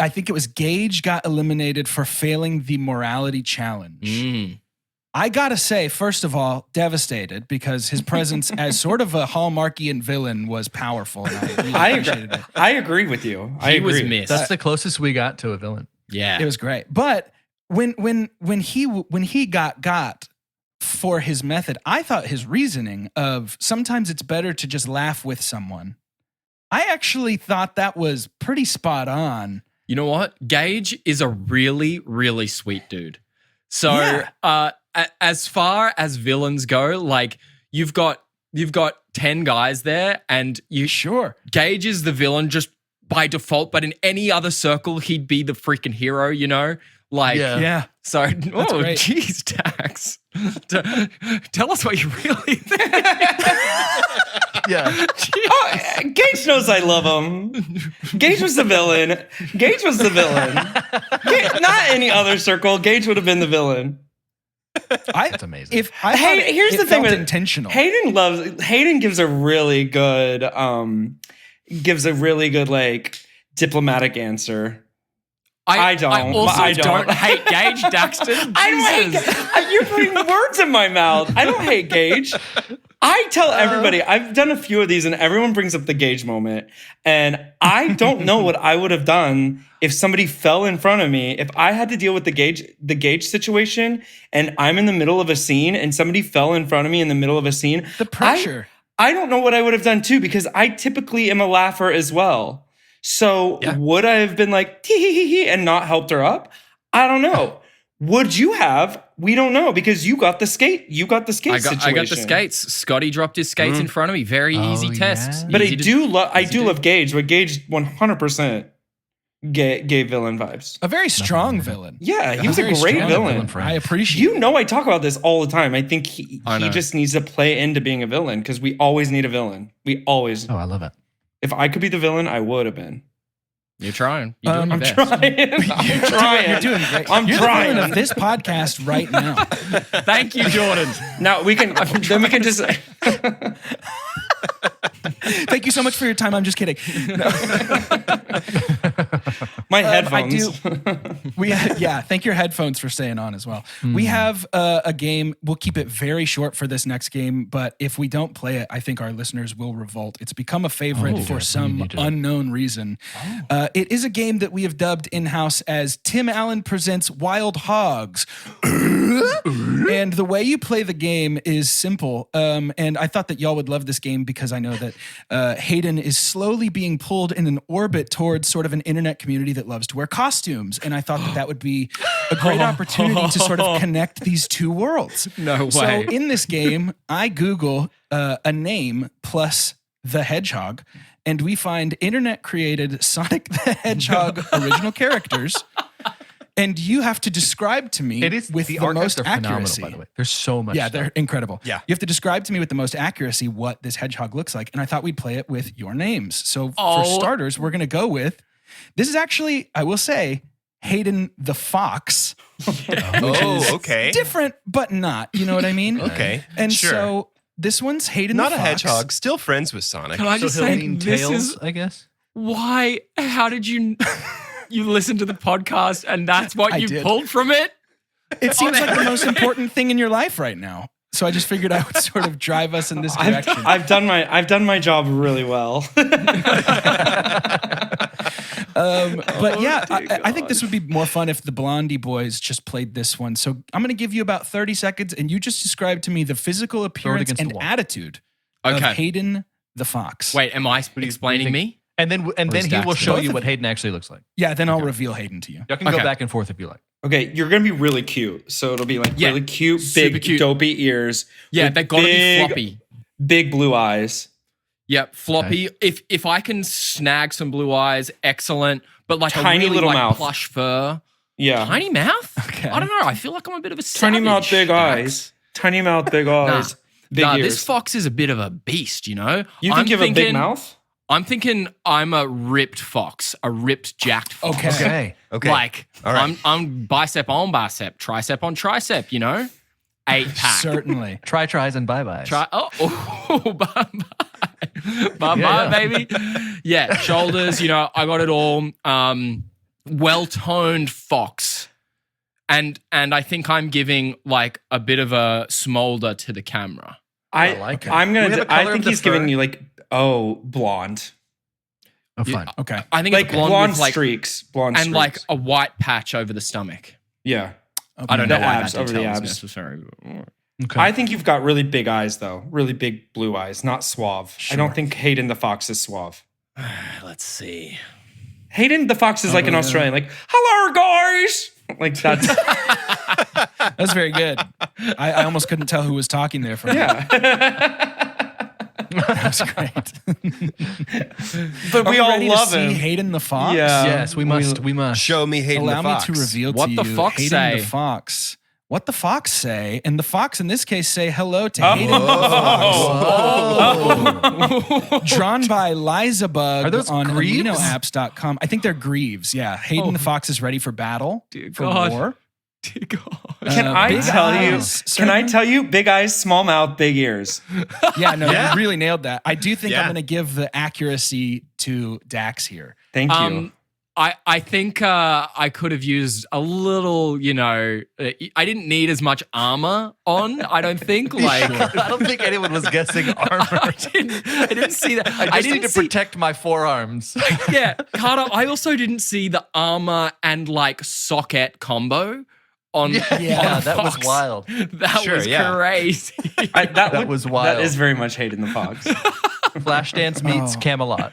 Speaker 1: think it was Gage got eliminated for failing the morality challenge. I gotta say, first of all, devastated because his presence as sort of a Hallmarkian villain was powerful. And I really appreciated it.
Speaker 5: I agree with you.
Speaker 4: He was missed.
Speaker 3: That's the closest we got to a villain.
Speaker 4: Yeah.
Speaker 1: It was great. But when he got for his method, I thought his reasoning of sometimes it's better to just laugh with someone. I actually thought that was pretty spot on.
Speaker 4: You know what? Gage is a really, really sweet dude. So,
Speaker 1: Yeah.
Speaker 4: as far as villains go, like you've got 10 guys there, and
Speaker 1: Sure.
Speaker 4: Gage is the villain just by default. But in any other circle, he'd be the freaking hero. You know, like
Speaker 1: Yeah.
Speaker 4: So, oh,
Speaker 1: great.
Speaker 4: geez, Dax, tell us what you really think.
Speaker 3: Yeah.
Speaker 5: Oh, Gage knows I love him. Gage was the villain. Not any other circle. Gage would have been the villain.
Speaker 3: That's amazing.
Speaker 1: If I thought
Speaker 5: Here's
Speaker 1: it
Speaker 5: the thing
Speaker 1: felt
Speaker 5: with
Speaker 1: intentional.
Speaker 5: Hayden gives a really good like diplomatic answer. I don't.
Speaker 4: I also
Speaker 5: I don't.
Speaker 4: hate Gage, Daxton.
Speaker 5: I don't
Speaker 4: Jesus.
Speaker 5: hate. You're putting words in my mouth. I don't hate Gage. I tell everybody. I've done a few of these, and everyone brings up the Gage moment, and I don't know what I would have done if somebody fell in front of me. If I had to deal with the Gage situation, and I'm in the middle of a scene, and somebody fell in front of me in the middle of a scene,
Speaker 1: The pressure.
Speaker 5: I don't know what I would have done too, because I typically am a laugher as well. So would I have been like, tee hee hee hee, and not helped her up? I don't know. Would you have? We don't know, because you got the skate. You got the skate situation.
Speaker 4: I got the skates. Scotty dropped his skates in front of me. Very easy test.
Speaker 3: yeah.
Speaker 5: But
Speaker 4: Easy
Speaker 5: I do love Gage, but Gage 100% gave villain vibes.
Speaker 1: A very strong villain.
Speaker 5: Yeah, he was a
Speaker 1: very
Speaker 5: great
Speaker 1: strong
Speaker 5: villain.
Speaker 1: I appreciate
Speaker 5: You know I talk about this all the time. I think he
Speaker 4: know.
Speaker 5: just needs to play into being a villain, because we always need a villain. We always.
Speaker 3: Oh, I love it.
Speaker 5: If I could be the villain, I would have been.
Speaker 4: You're trying. You're doing your
Speaker 5: I'm
Speaker 4: best.
Speaker 5: trying. I'm trying.
Speaker 1: You're doing great.
Speaker 5: I'm
Speaker 1: You're
Speaker 5: trying.
Speaker 1: the villain of this podcast right now.
Speaker 4: Thank you, Jordan.
Speaker 5: Now we can. Then we can just.
Speaker 1: Thank you so much for your time. I'm just kidding.
Speaker 5: My headphones.
Speaker 1: Thank your headphones for staying on as well. We have a game. We'll keep it very short for this next game, but if we don't play it, I think our listeners will revolt. It's become a favorite for some unknown reason. It is a game that we have dubbed in-house as Tim Allen Presents Wild Hogs. And the way you play the game is simple. And I thought that y'all would love this game because I know that Hayden is slowly being pulled in an orbit towards sort of an internet community that loves to wear costumes. And I thought that that would be a great opportunity to sort of connect these two worlds.
Speaker 4: No way.
Speaker 1: So in this game, I Google a name plus the hedgehog, and we find internet created Sonic the Hedgehog original characters. And you have to describe to me with the
Speaker 3: art
Speaker 1: most
Speaker 3: are phenomenal,
Speaker 1: accuracy.
Speaker 3: by the way. There's so much.
Speaker 1: Yeah,
Speaker 3: stuff.
Speaker 1: they're incredible.
Speaker 2: Yeah.
Speaker 1: You have to describe to me with the most accuracy what this hedgehog looks like. And I thought we'd play it with your names. So for starters, we're going to go with, this is actually, I will say, Hayden the Fox.
Speaker 2: Oh, okay.
Speaker 1: Different, but not. You know what I mean?
Speaker 2: Okay.
Speaker 1: And
Speaker 2: sure.
Speaker 1: so this one's Hayden
Speaker 2: Not
Speaker 1: the
Speaker 2: a
Speaker 1: Fox.
Speaker 2: hedgehog, still friends with Sonic.
Speaker 4: Can I just
Speaker 3: he'll
Speaker 4: say,
Speaker 3: lean
Speaker 4: this
Speaker 3: tails,
Speaker 4: is
Speaker 3: I guess.
Speaker 4: why? How did you listen to the podcast and that's what
Speaker 1: I
Speaker 4: you
Speaker 1: did.
Speaker 4: pulled from it?
Speaker 1: It seems like the most important thing in your life right now. So I just figured I would sort of drive us in this direction.
Speaker 5: I've done my job really well.
Speaker 1: But yeah, I think this would be more fun if the Blondie boys just played this one. So I'm going to give you about 30 seconds, and you just describe to me the physical appearance and attitude of Hayden the Fox.
Speaker 4: Wait, am I explaining me?
Speaker 3: And then he will show you what Hayden actually looks like.
Speaker 1: Yeah, then I'll reveal Hayden to you.
Speaker 3: Y'all can go back and forth if you like.
Speaker 5: Okay, you're gonna be really cute. So it'll be like really cute, big,
Speaker 4: cute.
Speaker 5: dopey ears.
Speaker 4: Yeah, they've got to be floppy.
Speaker 5: Big blue eyes.
Speaker 4: Yep, floppy. Okay. If I can snag some blue eyes, excellent. But like
Speaker 5: tiny
Speaker 4: a really
Speaker 5: little mouth,
Speaker 4: plush fur.
Speaker 5: Yeah,
Speaker 4: tiny mouth.
Speaker 1: Okay.
Speaker 4: I don't know. I feel like I'm a bit of a savage.
Speaker 5: Tiny mouth, big eyes. Tiny mouth, big eyes. Big ears.
Speaker 4: This fox is a bit of a beast. You know.
Speaker 5: You think you have a big mouth?
Speaker 4: I'm thinking I'm a ripped fox, a ripped, jacked fox.
Speaker 3: Okay.
Speaker 4: Like,
Speaker 2: all right.
Speaker 4: I'm bicep on bicep, tricep on tricep, you know? 8-pack.
Speaker 1: Certainly.
Speaker 3: Tries and bye-byes.
Speaker 4: Bye-bye. Bye-bye, baby. Yeah, shoulders, you know, I got it all. Well-toned fox. And I think I'm giving, like, a bit of a smolder to the camera.
Speaker 5: I think he's giving you, like, blonde.
Speaker 3: Oh, fine.
Speaker 1: Okay.
Speaker 4: I think
Speaker 5: like
Speaker 4: it's blonde
Speaker 5: blonde
Speaker 4: with like,
Speaker 5: streaks.
Speaker 4: And like a white patch over the stomach.
Speaker 5: Yeah.
Speaker 1: Okay.
Speaker 4: I don't know
Speaker 5: the
Speaker 4: why
Speaker 5: abs,
Speaker 4: that
Speaker 5: over the
Speaker 4: detail is
Speaker 5: abs.
Speaker 4: necessary.
Speaker 3: Okay.
Speaker 5: I think you've got really big eyes, though. Really big blue eyes, not suave.
Speaker 1: Sure.
Speaker 5: I don't think Hayden the Fox is suave.
Speaker 4: Let's see.
Speaker 5: Hayden the Fox is like an Australian, like, hello, guys. Like, that's...
Speaker 1: That's very good. I almost couldn't tell who was talking there for a minute. That was great.
Speaker 5: But we all love
Speaker 1: him.
Speaker 5: him.
Speaker 1: Hayden the Fox?
Speaker 5: Yeah.
Speaker 3: Yes, we must.
Speaker 2: Show me Hayden
Speaker 1: Allow
Speaker 2: the Fox.
Speaker 1: me to reveal
Speaker 4: What
Speaker 1: to
Speaker 4: the
Speaker 1: you
Speaker 4: fox
Speaker 1: Hayden
Speaker 4: say?
Speaker 1: the Fox. What the fox say? And the fox in this case say hello to
Speaker 5: Oh.
Speaker 1: Hayden the Fox. Drawn by Liza Bug
Speaker 3: Are those
Speaker 1: on
Speaker 3: greaves?
Speaker 1: aminoapps.com. I think they're greaves. Yeah. Hayden the Fox is ready for battle.
Speaker 4: Dear
Speaker 1: For
Speaker 4: God.
Speaker 1: war.
Speaker 4: Dear God.
Speaker 5: Can I
Speaker 1: big
Speaker 5: tell
Speaker 1: eyes,
Speaker 5: you? Can I tell you? Big eyes, small mouth, big ears.
Speaker 1: Yeah, no,
Speaker 2: Yeah.
Speaker 1: you really nailed that. I do think I'm
Speaker 2: Yeah.
Speaker 1: going to give the accuracy to Dax here.
Speaker 5: Thank you.
Speaker 4: I think I could have used a little, you know, I didn't need as much armor on, I don't think. Like,
Speaker 3: I don't think anyone was guessing armor.
Speaker 4: I didn't see that.
Speaker 3: I just need to protect my forearms.
Speaker 4: Yeah, Carter, I also didn't see the armor and like socket combo on.
Speaker 1: Yeah,
Speaker 4: on
Speaker 3: that was
Speaker 4: Fox.
Speaker 3: wild.
Speaker 4: That
Speaker 2: Sure,
Speaker 4: was
Speaker 2: yeah.
Speaker 4: crazy.
Speaker 5: That
Speaker 3: was wild.
Speaker 5: That is very much Hayden the Fox.
Speaker 3: Flashdance meets Camelot.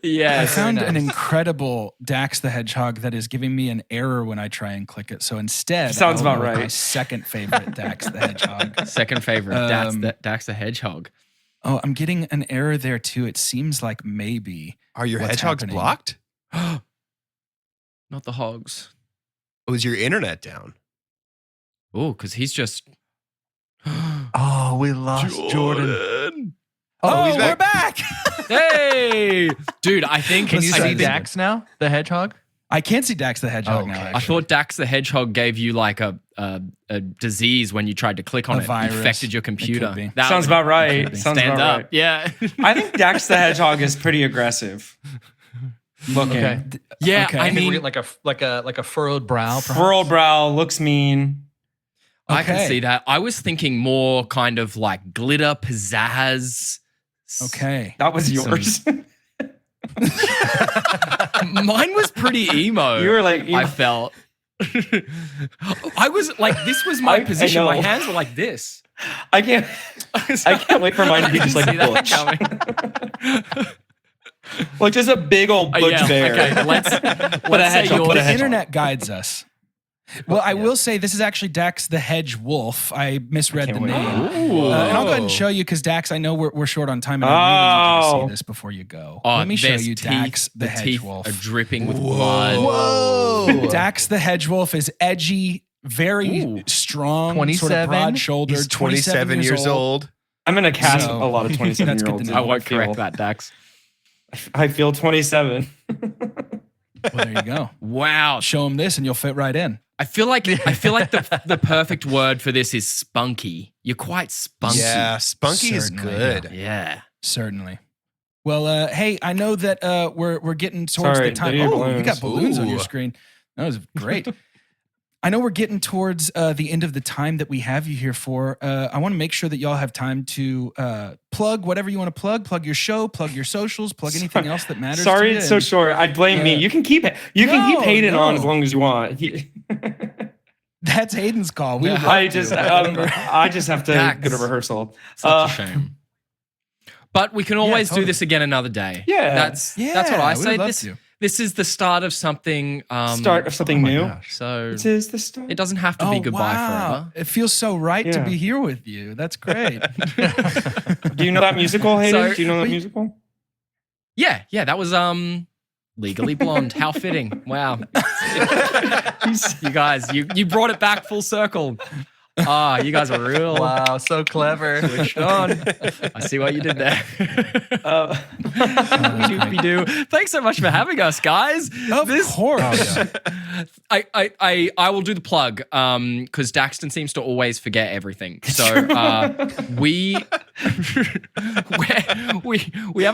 Speaker 4: Yeah,
Speaker 1: I found an incredible Dax the Hedgehog that is giving me an error when I try and click it. So instead,
Speaker 5: Sounds
Speaker 1: I'll
Speaker 5: about
Speaker 1: go with
Speaker 5: right.
Speaker 1: My second favorite Dax the Hedgehog.
Speaker 4: second favorite. Dax the Hedgehog.
Speaker 1: Oh, I'm getting an error there too. It seems like maybe.
Speaker 2: Are your
Speaker 1: What's
Speaker 2: hedgehogs
Speaker 1: happening?
Speaker 2: blocked?
Speaker 4: Not the hogs.
Speaker 2: Oh, is your internet down?
Speaker 4: Oh, because he's just.
Speaker 3: Oh, we lost Jordan.
Speaker 1: Oh,
Speaker 2: he's
Speaker 1: we're back.
Speaker 4: Hey, dude! I think
Speaker 3: Can you
Speaker 1: Listen,
Speaker 3: see
Speaker 1: I think-
Speaker 3: Dax now? The hedgehog?
Speaker 1: I can't see Dax the Hedgehog
Speaker 3: Okay.
Speaker 1: now.
Speaker 4: I
Speaker 1: Actually.
Speaker 4: thought Dax the Hedgehog gave you like a disease when you tried to click on
Speaker 1: A
Speaker 4: it.
Speaker 1: virus.
Speaker 4: Infected your computer.
Speaker 1: It could be.
Speaker 4: That
Speaker 5: Sounds
Speaker 4: would
Speaker 5: about right. Sounds
Speaker 4: stand
Speaker 5: about
Speaker 4: up.
Speaker 5: right.
Speaker 4: Yeah.
Speaker 5: I think Dax the Hedgehog is pretty aggressive. Looking.
Speaker 3: Okay.
Speaker 4: Yeah.
Speaker 1: Okay.
Speaker 4: I
Speaker 3: I mean,
Speaker 4: mean,
Speaker 3: like a furrowed brow. Perhaps?
Speaker 5: Furrowed brow, looks mean.
Speaker 4: I can
Speaker 1: Okay.
Speaker 4: see that. I was thinking more kind of like glitter, pizzazz.
Speaker 1: Okay.
Speaker 5: That was yours.
Speaker 4: Mine was pretty emo.
Speaker 5: You were like,
Speaker 4: I felt. I was like, this was my
Speaker 5: I
Speaker 4: position. My
Speaker 5: know.
Speaker 4: hands were like this.
Speaker 5: I can't wait for mine to be just like
Speaker 4: See that
Speaker 5: Butch.
Speaker 4: coming.
Speaker 5: Like just a big old Butch
Speaker 4: Yeah,
Speaker 5: bear.
Speaker 4: okay, let's
Speaker 5: Put a
Speaker 4: say
Speaker 5: hedgehog,
Speaker 4: yours.
Speaker 5: put a
Speaker 1: The
Speaker 5: hedgehog.
Speaker 1: internet guides us. Well, I will say this is actually Dax the Hedge Wolf. I misread the
Speaker 5: can't wait.
Speaker 1: name.
Speaker 4: Ooh.
Speaker 1: And I'll go ahead and show you because Dax, I know we're short on time and I really need you to
Speaker 5: Oh.
Speaker 1: see this before you go.
Speaker 4: Oh,
Speaker 1: Let me show
Speaker 4: there's
Speaker 1: you
Speaker 4: teeth.
Speaker 1: Dax the Hedge
Speaker 4: teeth
Speaker 1: Wolf.
Speaker 4: are dripping with blood.
Speaker 3: Whoa.
Speaker 1: Dax the Hedge Wolf is edgy, very
Speaker 4: Ooh.
Speaker 1: strong, sort
Speaker 3: 27?
Speaker 1: of broad-shouldered.
Speaker 2: He's 27 years old.
Speaker 5: I'm gonna cast
Speaker 1: So-
Speaker 5: a lot of 27
Speaker 1: That's
Speaker 5: year
Speaker 1: good
Speaker 5: olds.
Speaker 1: to know.
Speaker 4: I won't correct that, Dax.
Speaker 5: I feel 27.
Speaker 1: Well, there you go.
Speaker 4: Wow.
Speaker 1: Show him this and you'll fit right in.
Speaker 4: I feel like the perfect word for this is spunky. You're quite spunky.
Speaker 2: Yeah, Spunky is
Speaker 1: Certainly,
Speaker 2: good.
Speaker 4: Yeah.
Speaker 1: Certainly. Well, hey, I know that we're getting towards
Speaker 5: Sorry,
Speaker 1: the time.
Speaker 5: they're your
Speaker 1: Oh, you got
Speaker 5: balloons.
Speaker 1: balloons on your
Speaker 2: Ooh.
Speaker 1: screen. That was great. I know we're getting towards the end of the time that we have you here for. I want to make sure that y'all have time to plug whatever you want to plug your show, plug your socials, plug anything else that matters.
Speaker 5: Sorry,
Speaker 1: to you.
Speaker 5: it's so short. I blame me. You can keep Hayden on as long as you want.
Speaker 1: That's Hayden's call.
Speaker 5: I just have to go to rehearsal.
Speaker 4: Such a shame. But we can always do this again another day.
Speaker 5: Yeah.
Speaker 4: That's what I say. This is the start of something.
Speaker 5: New.
Speaker 3: Gosh.
Speaker 4: So
Speaker 5: This is the start.
Speaker 4: it doesn't have to be goodbye forever.
Speaker 1: It feels so right to be here with you. That's great.
Speaker 5: Do you know that musical, Hayden?
Speaker 4: So-
Speaker 5: Do you know that musical?
Speaker 4: Yeah, that was Legally Blonde. How fitting. Wow. You guys, you brought it back full circle. Ah, you guys are real.
Speaker 3: Wow, so clever.
Speaker 4: Switched on. I see what you did there. Doopy-doo. Thanks so much for having us, guys.
Speaker 1: Of course.
Speaker 4: I will do the plug because Daxton seems to always forget everything. So we have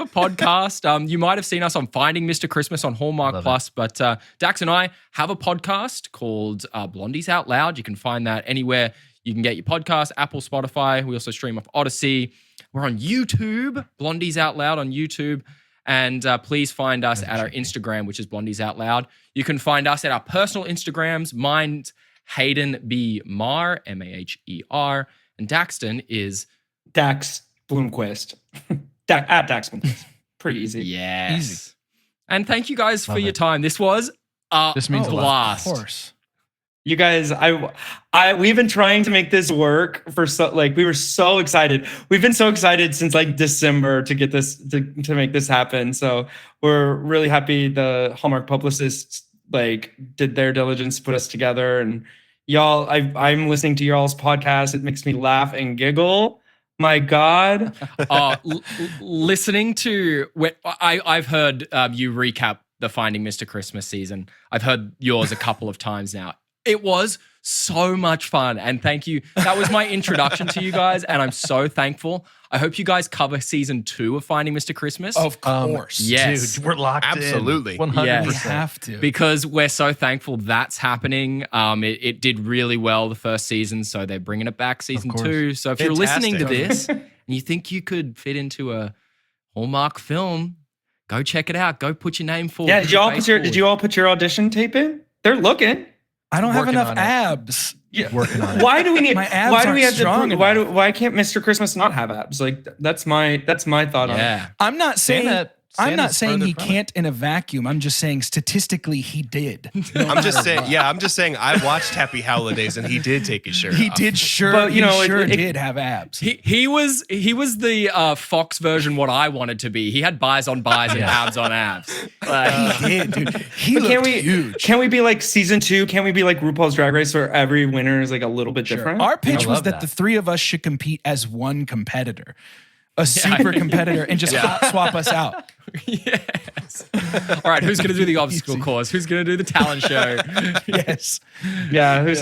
Speaker 4: a podcast. You might have seen us on Finding Mr. Christmas on Hallmark Plus, but Dax and I have a podcast called Blondies Out Loud. You can find that anywhere you can get your podcast, Apple, Spotify. We also stream off Odyssey. We're on YouTube, Blondies Out Loud on YouTube. And please find us at our Instagram, which is Blondies Out Loud. You can find us at our personal Instagrams. Mine's Hayden B. Maher, Maher. And Daxton is
Speaker 5: Dax Bloomquist. At Dax Bloomquist. Pretty easy.
Speaker 4: Yes.
Speaker 1: Easy.
Speaker 4: And thank you guys for your time. This was a
Speaker 3: This means a lot.
Speaker 4: blast.
Speaker 1: Of course.
Speaker 5: You guys, we've been trying to make this work for we were so excited. We've been so excited since like December to get this to make this happen. So we're really happy the Hallmark publicists did their diligence to put us together. And y'all, I'm listening to y'all's podcast. It makes me laugh and giggle. My God.
Speaker 4: Listening to I've heard you recap the Finding Mr. Christmas season. I've heard yours a couple of times now. It was so much fun. And thank you. That was my introduction to you guys. And I'm so thankful. I hope you guys cover season 2 of Finding Mr. Christmas.
Speaker 1: Of course.
Speaker 4: Yes.
Speaker 3: Dude, we're locked
Speaker 2: Absolutely.
Speaker 3: in. 100%.
Speaker 4: Yes.
Speaker 1: We have to.
Speaker 4: Because we're so thankful that's happening. It did really well the first season. So they're bringing it back season 2. So if you're listening to this and you think you could fit into a Hallmark film, go check it out. Go put your name forward.
Speaker 5: Yeah, did you all put your audition tape in? They're looking.
Speaker 1: I don't have
Speaker 3: Working
Speaker 1: enough
Speaker 3: on it.
Speaker 1: abs.
Speaker 5: Yeah.
Speaker 3: Working on it.
Speaker 5: Why do we need?
Speaker 1: My abs
Speaker 5: why do we
Speaker 1: aren't
Speaker 5: have to?
Speaker 1: strong
Speaker 5: Why can't Mr. Christmas not have abs? That's my thought on it.
Speaker 4: Yeah.
Speaker 1: I'm not saying
Speaker 3: Santa's
Speaker 1: saying
Speaker 3: further
Speaker 1: he
Speaker 3: from
Speaker 1: can't in a vacuum. I'm just saying statistically he did.
Speaker 2: I'm just saying I watched Happy Holidays and he did take his shirt
Speaker 1: He
Speaker 2: off.
Speaker 1: did
Speaker 5: But,
Speaker 1: he did have abs.
Speaker 4: He was the Fox version what I wanted to be. He had buys on buys and abs on abs.
Speaker 1: He did, dude. He looked huge.
Speaker 5: Can we be like season 2? Can we be like RuPaul's Drag Race where every winner is like a little bit different?
Speaker 1: Our pitch
Speaker 3: I
Speaker 1: was
Speaker 3: love
Speaker 1: that
Speaker 3: that.
Speaker 1: the 3 of us should compete as one competitor. A super competitor and just hot swap us out.
Speaker 4: Yes. All right, who's going to do the obstacle course? Who's going to do the talent show?
Speaker 1: Yes.
Speaker 5: Yeah, who's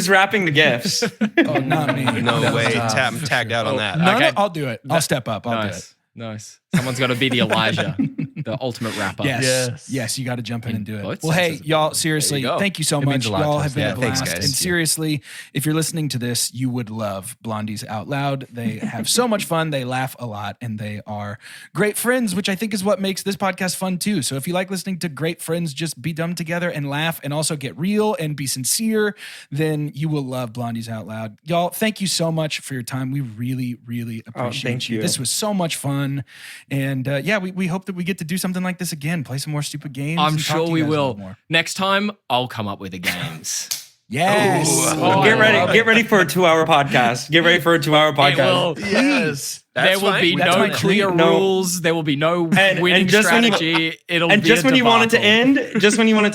Speaker 5: wrapping the gifts?
Speaker 1: Oh, not me.
Speaker 2: No way. I'm tagged out on that.
Speaker 1: No,
Speaker 4: Okay.
Speaker 1: I'll do it. I'll step up. I'll do it.
Speaker 4: Nice. Someone's got to be the Elijah, the ultimate rapper.
Speaker 1: Yes, you got to jump in and do it.
Speaker 4: both
Speaker 1: Well, hey,
Speaker 4: senses.
Speaker 1: y'all, seriously,
Speaker 4: There you go.
Speaker 1: thank you so
Speaker 3: It
Speaker 1: much.
Speaker 3: means a lot
Speaker 1: Y'all
Speaker 3: to
Speaker 1: have
Speaker 3: us.
Speaker 1: been
Speaker 2: Yeah,
Speaker 1: a
Speaker 2: thanks,
Speaker 1: blast.
Speaker 2: guys.
Speaker 1: And seriously, if you're listening to this, you would love Blondies Out Loud. They have so much fun. They laugh a lot, and they are great friends, which I think is what makes this podcast fun too. So if you like listening to great friends just be dumb together and laugh and also get real and be sincere, then you will love Blondies Out Loud. Y'all, thank you so much for your time. We really, really appreciate
Speaker 5: thank you.
Speaker 1: This was so much fun. And we hope that we get to do something like this again, play some more stupid games.
Speaker 4: I'm
Speaker 1: and talk
Speaker 4: sure
Speaker 1: to you
Speaker 4: we
Speaker 1: guys a little
Speaker 4: will.
Speaker 1: more.
Speaker 4: Next time, I'll come up with the games.
Speaker 1: Yes.
Speaker 5: Get ready for a 2-hour podcast. Get ready for a 2-hour
Speaker 4: It
Speaker 5: podcast.
Speaker 4: will,
Speaker 3: Yes.
Speaker 4: there will be
Speaker 1: That's
Speaker 4: no
Speaker 1: my
Speaker 4: clear
Speaker 1: dream.
Speaker 4: rules. There will be no winning
Speaker 5: just when you-
Speaker 4: strategy. It'll
Speaker 5: And
Speaker 4: be
Speaker 5: just
Speaker 4: a
Speaker 5: when you want it to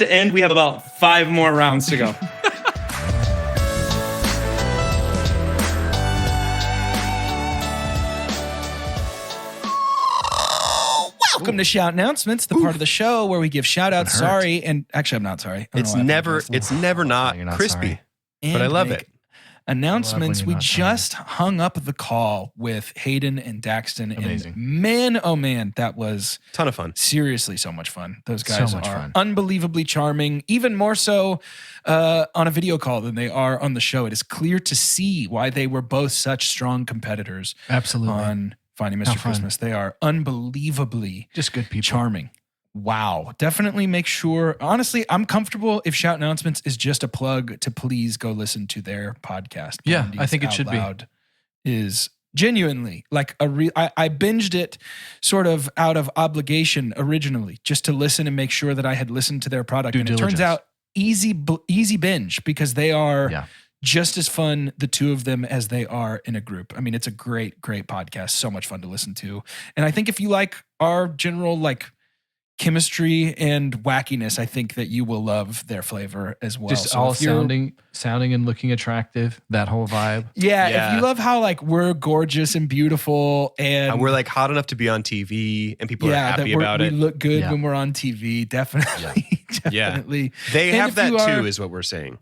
Speaker 4: debacle.
Speaker 5: end, we have about 5 more rounds to go.
Speaker 1: Welcome to Shout Announcements, the part of the show where we give shout outs. Sorry. And actually, I'm not sorry. I don't
Speaker 2: It's
Speaker 1: know why I
Speaker 2: never
Speaker 1: apologized.
Speaker 2: never not
Speaker 3: You're not
Speaker 2: crispy.
Speaker 3: sorry.
Speaker 1: And
Speaker 2: but I love
Speaker 1: make announcements. We
Speaker 3: not
Speaker 1: just hung up the call with Hayden and Daxton.
Speaker 3: Amazing.
Speaker 1: And man, oh man, that was
Speaker 2: Ton of fun.
Speaker 1: seriously so much fun. Those guys
Speaker 3: much
Speaker 1: are
Speaker 3: fun.
Speaker 1: unbelievably charming, even more so on a video call than they are on the show. It is clear to see why they were both such strong competitors
Speaker 3: Absolutely.
Speaker 1: on Finding
Speaker 3: How
Speaker 1: Mr.
Speaker 3: fun.
Speaker 1: Christmas. They are unbelievably
Speaker 3: Just good people.
Speaker 1: charming. Wow. Definitely make sure. Honestly, I'm comfortable if Shout Announcements is just a plug to please go listen to their podcast.
Speaker 3: Yeah, I
Speaker 1: Blondies
Speaker 3: think it
Speaker 1: Out
Speaker 3: should be.
Speaker 1: Loud is genuinely like a real. I binged it sort of out of obligation originally, just to listen and make sure that I had listened to their product.
Speaker 3: Due
Speaker 1: and it turns
Speaker 3: diligence.
Speaker 1: out easy binge because they are
Speaker 3: Yeah.
Speaker 1: just as fun, the two of them, as they are in a group. I mean, it's a great podcast. So much fun to listen to. And I think if you like our general like chemistry and wackiness, I think that you will love their flavor as well.
Speaker 3: Just
Speaker 1: So
Speaker 3: all
Speaker 1: if you're-
Speaker 3: sounding and looking attractive. That whole vibe.
Speaker 1: Yeah,
Speaker 2: Yeah.
Speaker 1: if you love how like we're gorgeous and beautiful and
Speaker 2: We're like hot enough to be on TV, and people are happy about
Speaker 1: we
Speaker 2: it.
Speaker 1: look good
Speaker 3: Yeah.
Speaker 1: when we're on TV, definitely.
Speaker 2: Yeah.
Speaker 1: Definitely.
Speaker 2: They
Speaker 1: And
Speaker 2: have
Speaker 1: if
Speaker 2: that
Speaker 1: you
Speaker 2: too,
Speaker 1: are-
Speaker 2: is what we're saying.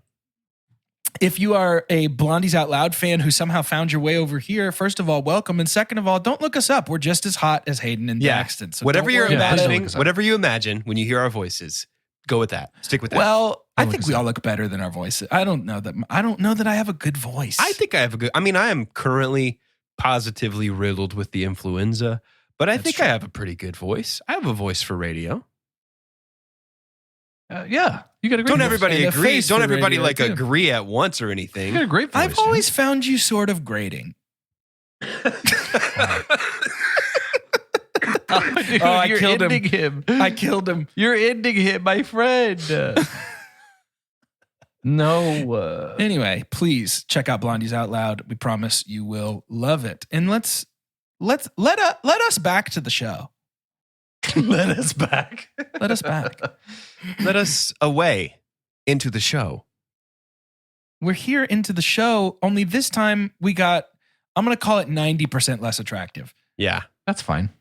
Speaker 1: If you are a Blondies Out Loud fan who somehow found your way over here, first of all, welcome. And second of all, don't look us up. We're just as hot as Hayden and
Speaker 2: Yeah.
Speaker 1: Daxton. So
Speaker 2: Whatever
Speaker 1: don't
Speaker 2: you're
Speaker 1: worry about it.
Speaker 2: imagining,
Speaker 3: Look us up.
Speaker 2: whatever you imagine when you hear our voices, go with that. Stick with that.
Speaker 1: Well, I
Speaker 3: Don't
Speaker 1: think
Speaker 3: look
Speaker 1: we
Speaker 3: us
Speaker 1: all look better than our voices. I don't know that I have a good voice.
Speaker 2: I think I have a good. I mean, I am currently positively riddled with the influenza, but I
Speaker 1: That's
Speaker 2: think
Speaker 1: true.
Speaker 2: I have a pretty good voice. I have a voice for radio.
Speaker 3: Yeah. You got a great
Speaker 2: Don't
Speaker 3: voice.
Speaker 2: everybody
Speaker 1: And a
Speaker 2: agree?
Speaker 1: face
Speaker 2: Don't
Speaker 1: for
Speaker 2: everybody
Speaker 1: radio,
Speaker 2: like
Speaker 1: too.
Speaker 2: agree at once or
Speaker 3: You
Speaker 2: anything?
Speaker 3: got a great voice.
Speaker 1: I've always found you sort of grating.
Speaker 3: Dude,
Speaker 1: Oh, I
Speaker 3: you're
Speaker 1: killed him.
Speaker 3: ending him.
Speaker 1: I killed him.
Speaker 3: You're ending him, my friend. No.
Speaker 1: Anyway, please check out Blondies Out Loud. We promise you will love it. And let us back to the show.
Speaker 3: Let us back.
Speaker 1: Let us back.
Speaker 2: Let us away into the show.
Speaker 1: We're here into the show. Only this time we got, I'm going to call it 90% less attractive.
Speaker 2: Yeah,
Speaker 3: That's fine.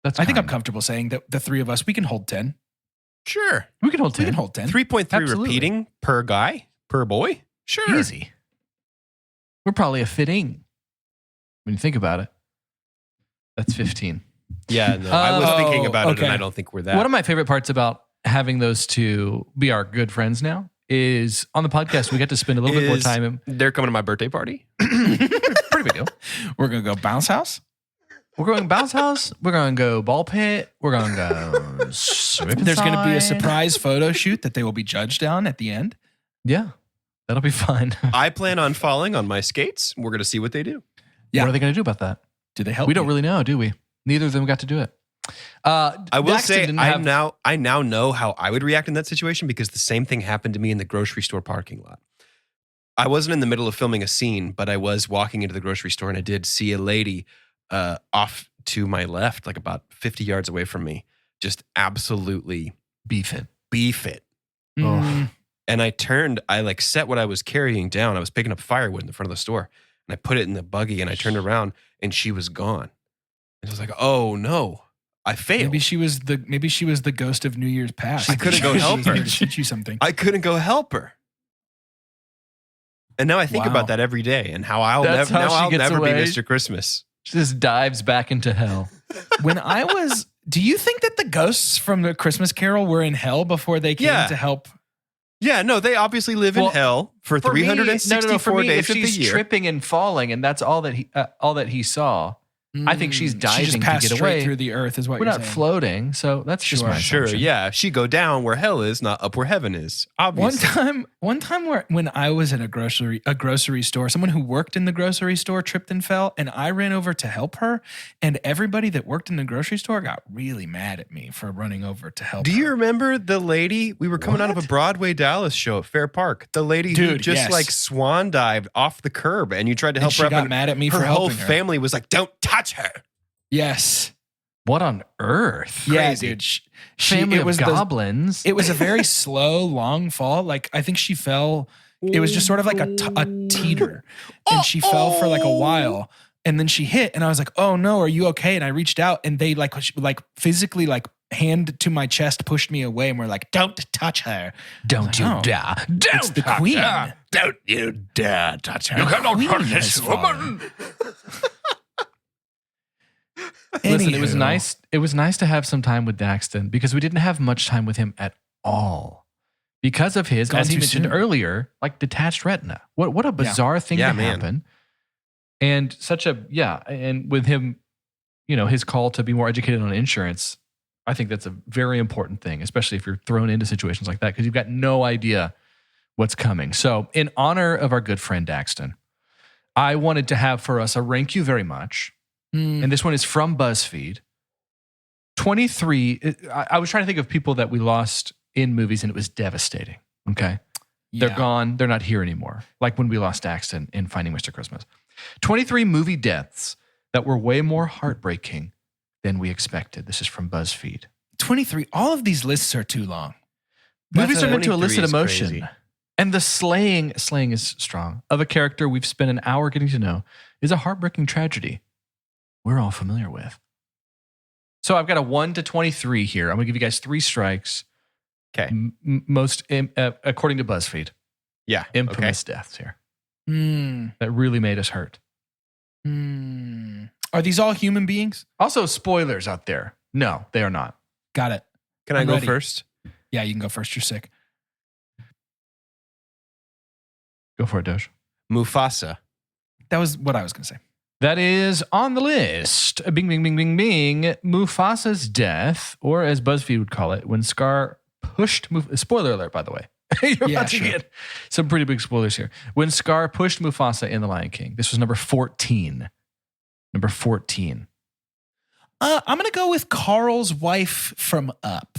Speaker 3: That's
Speaker 1: I think I'm
Speaker 3: kind.
Speaker 1: comfortable saying that the three of us, we can hold 10.
Speaker 2: sure.
Speaker 3: We can hold
Speaker 1: We
Speaker 3: 10.
Speaker 1: can hold 10.
Speaker 2: 3.3
Speaker 3: Absolutely.
Speaker 2: repeating per guy, per boy. Sure.
Speaker 3: Easy. We're probably a fitting when you think about it. That's 15.
Speaker 2: Yeah, no, I was thinking about it,
Speaker 1: okay.
Speaker 2: and I don't think we're that.
Speaker 3: One of my favorite parts about having those two be our good friends now is on the podcast, we get to spend a little bit more
Speaker 2: Is-
Speaker 3: time.
Speaker 2: They're coming to my birthday party.
Speaker 3: Pretty big deal.
Speaker 1: We're going to go bounce house.
Speaker 3: We're going bounce house. We're going to go ball pit. We're going to go strip
Speaker 1: There's going to be a
Speaker 3: inside.
Speaker 1: surprise photo shoot that they will be judged on at the end.
Speaker 3: Yeah, that'll be fun.
Speaker 2: I plan on falling on my skates. We're going to see what they do.
Speaker 1: Yeah.
Speaker 3: What are they going to do about that?
Speaker 1: Do they help?
Speaker 3: We don't
Speaker 1: you?
Speaker 3: really know, do we? Neither of them got to do it.
Speaker 2: I will
Speaker 3: Daxton
Speaker 2: say
Speaker 3: didn't
Speaker 2: I
Speaker 3: have-
Speaker 2: now know how I would react in that situation because the same thing happened to me in the grocery store parking lot. I wasn't in the middle of filming a scene, but I was walking into the grocery store and I did see a lady off to my left, like about 50 yards away from me, just absolutely
Speaker 3: beef it.
Speaker 2: beef it.
Speaker 1: Mm,
Speaker 2: And I turned, I like set what I was carrying down. I was picking up firewood in the front of the store and I put it in the buggy and I turned around and she was gone. And I was like, oh no, I failed.
Speaker 1: maybe she was the ghost of New Year's past.
Speaker 2: I couldn't go help
Speaker 1: She's
Speaker 2: her.
Speaker 1: here to teach you something.
Speaker 2: I couldn't go help her. And now I think
Speaker 1: Wow.
Speaker 2: about that every day and how I'll
Speaker 3: That's
Speaker 2: never,
Speaker 3: how
Speaker 2: now
Speaker 3: she
Speaker 2: I'll
Speaker 3: gets
Speaker 2: never be
Speaker 3: away.
Speaker 2: Mr. Christmas.
Speaker 3: She just dives back into hell.
Speaker 1: When I was, do you think that the ghosts from the Christmas Carol were in hell before they came
Speaker 2: Yeah.
Speaker 1: to help?
Speaker 2: Yeah, no, they obviously live in
Speaker 3: Well,
Speaker 2: hell for
Speaker 3: For me-
Speaker 2: 364
Speaker 3: for me,
Speaker 2: days
Speaker 3: if
Speaker 2: of the
Speaker 3: she's
Speaker 2: year.
Speaker 3: tripping and falling, and that's all that he saw. I think she's
Speaker 1: She
Speaker 3: diving
Speaker 1: just
Speaker 3: to
Speaker 1: passed
Speaker 3: get
Speaker 1: straight
Speaker 3: away.
Speaker 1: through the earth, is what
Speaker 3: We're
Speaker 1: you're
Speaker 3: not
Speaker 1: saying.
Speaker 3: floating, so that's just
Speaker 1: Sure,
Speaker 3: my
Speaker 2: Sure,
Speaker 3: assumption.
Speaker 2: yeah. She go down where hell is, not up where heaven is.
Speaker 1: One
Speaker 2: Obviously.
Speaker 1: time when I was in a grocery store, someone who worked in the grocery store tripped and fell, and I ran over to help her, and everybody that worked in the grocery store got really mad at me for running over to help
Speaker 2: Do you
Speaker 1: her.
Speaker 2: remember the lady? We were coming out of a
Speaker 1: What?
Speaker 2: Broadway Dallas show at Fair Park. The lady who
Speaker 1: Dude,
Speaker 2: just
Speaker 1: yes.
Speaker 2: like swan dived off the curb and you tried to
Speaker 1: And
Speaker 2: help
Speaker 1: she
Speaker 2: her up.
Speaker 1: got
Speaker 2: and
Speaker 1: mad at me
Speaker 2: her
Speaker 1: for
Speaker 2: whole
Speaker 1: helping her.
Speaker 2: family was like, don't touch her.
Speaker 1: Yes.
Speaker 3: What on earth?
Speaker 1: Yeah,
Speaker 2: Crazy.
Speaker 1: dude.
Speaker 3: Family
Speaker 1: it was
Speaker 3: of goblins.
Speaker 1: it was a very slow, long fall. Like I think she fell. It was just sort of like a teeter, and she fell for like a while, and then she hit, and I was like, "Oh no, are you okay?" And I reached out, and they like physically like hand to my chest pushed me away and were like, "Don't touch her.
Speaker 3: Don't you dare. Don't
Speaker 1: It's the
Speaker 3: touch
Speaker 1: queen.
Speaker 3: her.
Speaker 2: Don't you dare touch her.
Speaker 3: You cannot
Speaker 1: Queen
Speaker 3: touch
Speaker 1: has
Speaker 3: this woman. Listen, it was
Speaker 1: Anywho.
Speaker 3: nice. It was nice to have some time with Daxton because we didn't have much time with him at all. Because of his,
Speaker 1: Gone
Speaker 3: as he
Speaker 1: too
Speaker 3: mentioned
Speaker 1: soon.
Speaker 3: earlier, like detached retina. What a bizarre thing
Speaker 2: Yeah,
Speaker 3: to
Speaker 2: man.
Speaker 3: happen. And and with him, his call to be more educated on insurance, I think that's a very important thing, especially if you're thrown into situations like that, because you've got no idea what's coming. So in honor of our good friend Daxton, I wanted to have for us a rank you very much. And this one is from BuzzFeed. 23. I was trying to think of people that we lost in movies, and it was devastating. Okay. They're
Speaker 1: Yeah.
Speaker 3: gone. They're not here anymore. Like when we lost Daxton in Finding Mr. Christmas. 23 movie deaths that were way more heartbreaking than we expected. This is from BuzzFeed.
Speaker 1: 23. All of these lists are too long.
Speaker 3: Movies are meant to
Speaker 2: 23
Speaker 3: elicit
Speaker 2: is
Speaker 3: emotion.
Speaker 2: crazy.
Speaker 3: And the slaying is strong, of a character we've spent an hour getting to know is a heartbreaking tragedy we're all familiar with. So I've got a 1 to 23 here. I'm going to give you guys 3 strikes.
Speaker 2: Okay.
Speaker 3: According to BuzzFeed,
Speaker 2: Yeah.
Speaker 3: infamous deaths here
Speaker 1: Hmm.
Speaker 3: that really made us hurt.
Speaker 1: Hmm. Are these all human beings?
Speaker 3: Also, spoilers out there. No, they are not.
Speaker 1: Got it.
Speaker 2: Can I
Speaker 1: I'm
Speaker 2: go
Speaker 1: ready.
Speaker 2: first?
Speaker 1: Yeah, you can go first. You're sick.
Speaker 3: Go for it, Doge.
Speaker 2: Mufasa.
Speaker 1: That was what I was going to say.
Speaker 3: That is on the list. Bing, bing, bing, bing, bing. Mufasa's death, or as BuzzFeed would call it, when Scar pushed spoiler alert, by the way. You're
Speaker 1: Yeah,
Speaker 3: about to
Speaker 1: sure.
Speaker 3: get some pretty big spoilers here. When Scar pushed Mufasa in The Lion King. This was number 14. Number 14.
Speaker 1: I'm going to go with Carl's wife from Up.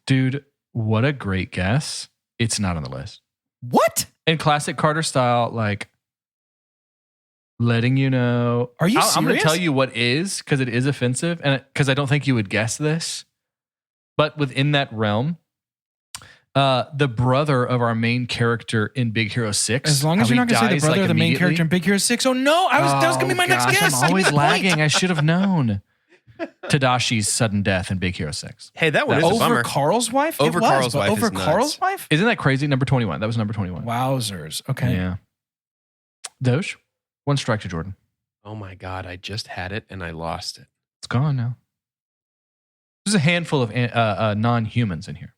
Speaker 3: Dude, what a great guess. It's not on the list.
Speaker 1: What?
Speaker 3: In classic Carter style, like letting you know.
Speaker 1: Are you
Speaker 3: I'm going to
Speaker 1: serious?
Speaker 3: tell you what is, because it is offensive, and because I don't think you would guess this. But within that realm, the brother of our main character in Big Hero 6.
Speaker 1: As long as
Speaker 3: how
Speaker 1: you're
Speaker 3: he
Speaker 1: not going to say the
Speaker 3: dies,
Speaker 1: brother
Speaker 3: like,
Speaker 1: of the main
Speaker 3: immediately.
Speaker 1: character in Big Hero 6. Oh, no. That was going to be my next
Speaker 3: gosh,
Speaker 1: guess.
Speaker 3: I'm always
Speaker 1: Give me the point.
Speaker 3: lagging. I should have known. Tadashi's sudden death in Big Hero 6.
Speaker 2: Hey, that one is a
Speaker 1: Over
Speaker 2: bummer.
Speaker 1: Carl's wife?
Speaker 2: Over
Speaker 1: It was,
Speaker 2: Carl's
Speaker 1: but
Speaker 2: wife
Speaker 1: Over
Speaker 2: is nuts.
Speaker 1: Carl's wife?
Speaker 3: Isn't that crazy? Number 21. That was number 21.
Speaker 1: Wowzers. Okay.
Speaker 3: Yeah. Doge, 1 strike to Jordan.
Speaker 2: Oh my God, I just had it and I lost it.
Speaker 3: It's gone now. There's a handful of non-humans in here.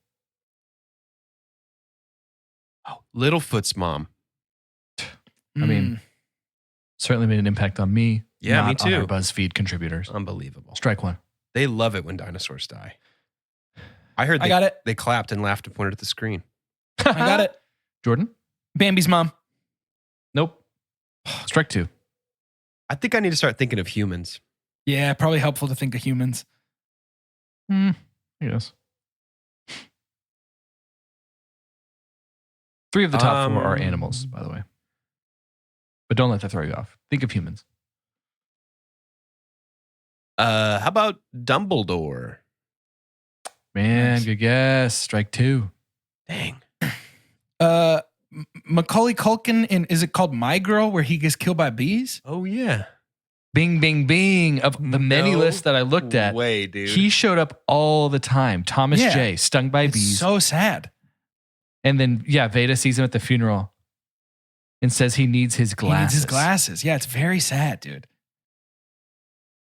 Speaker 2: Oh, Littlefoot's mom.
Speaker 3: I mean, certainly made an impact on me.
Speaker 2: Yeah, me
Speaker 3: not on our
Speaker 2: too.
Speaker 3: BuzzFeed contributors.
Speaker 2: Unbelievable.
Speaker 3: Strike 1.
Speaker 2: They love it when dinosaurs die. I heard
Speaker 1: I got it.
Speaker 2: they clapped and laughed and pointed at the screen.
Speaker 1: I got it.
Speaker 3: Jordan?
Speaker 1: Bambi's mom.
Speaker 3: Nope. Strike 2.
Speaker 2: I think I need to start thinking of humans.
Speaker 1: Yeah, probably helpful to think of humans.
Speaker 3: Yes. 3 of the top 4 are animals, by the way. But don't let that throw you off. Think of humans.
Speaker 2: How about Dumbledore?
Speaker 3: Man,
Speaker 1: Nice.
Speaker 3: good guess. Strike 2.
Speaker 2: Dang.
Speaker 1: Macaulay Culkin in, is it called My Girl, where he gets killed by bees?
Speaker 2: Oh yeah.
Speaker 3: Bing, bing, bing. Of the many
Speaker 2: No
Speaker 3: lists that I looked at,
Speaker 2: Way, dude.
Speaker 3: he showed up all the time. Thomas
Speaker 1: Yeah.
Speaker 3: J, stung by
Speaker 1: It's
Speaker 3: bees.
Speaker 1: so sad.
Speaker 3: And then, Veda sees him at the funeral and says he needs his glasses.
Speaker 1: He needs his glasses. Yeah, it's very sad, dude.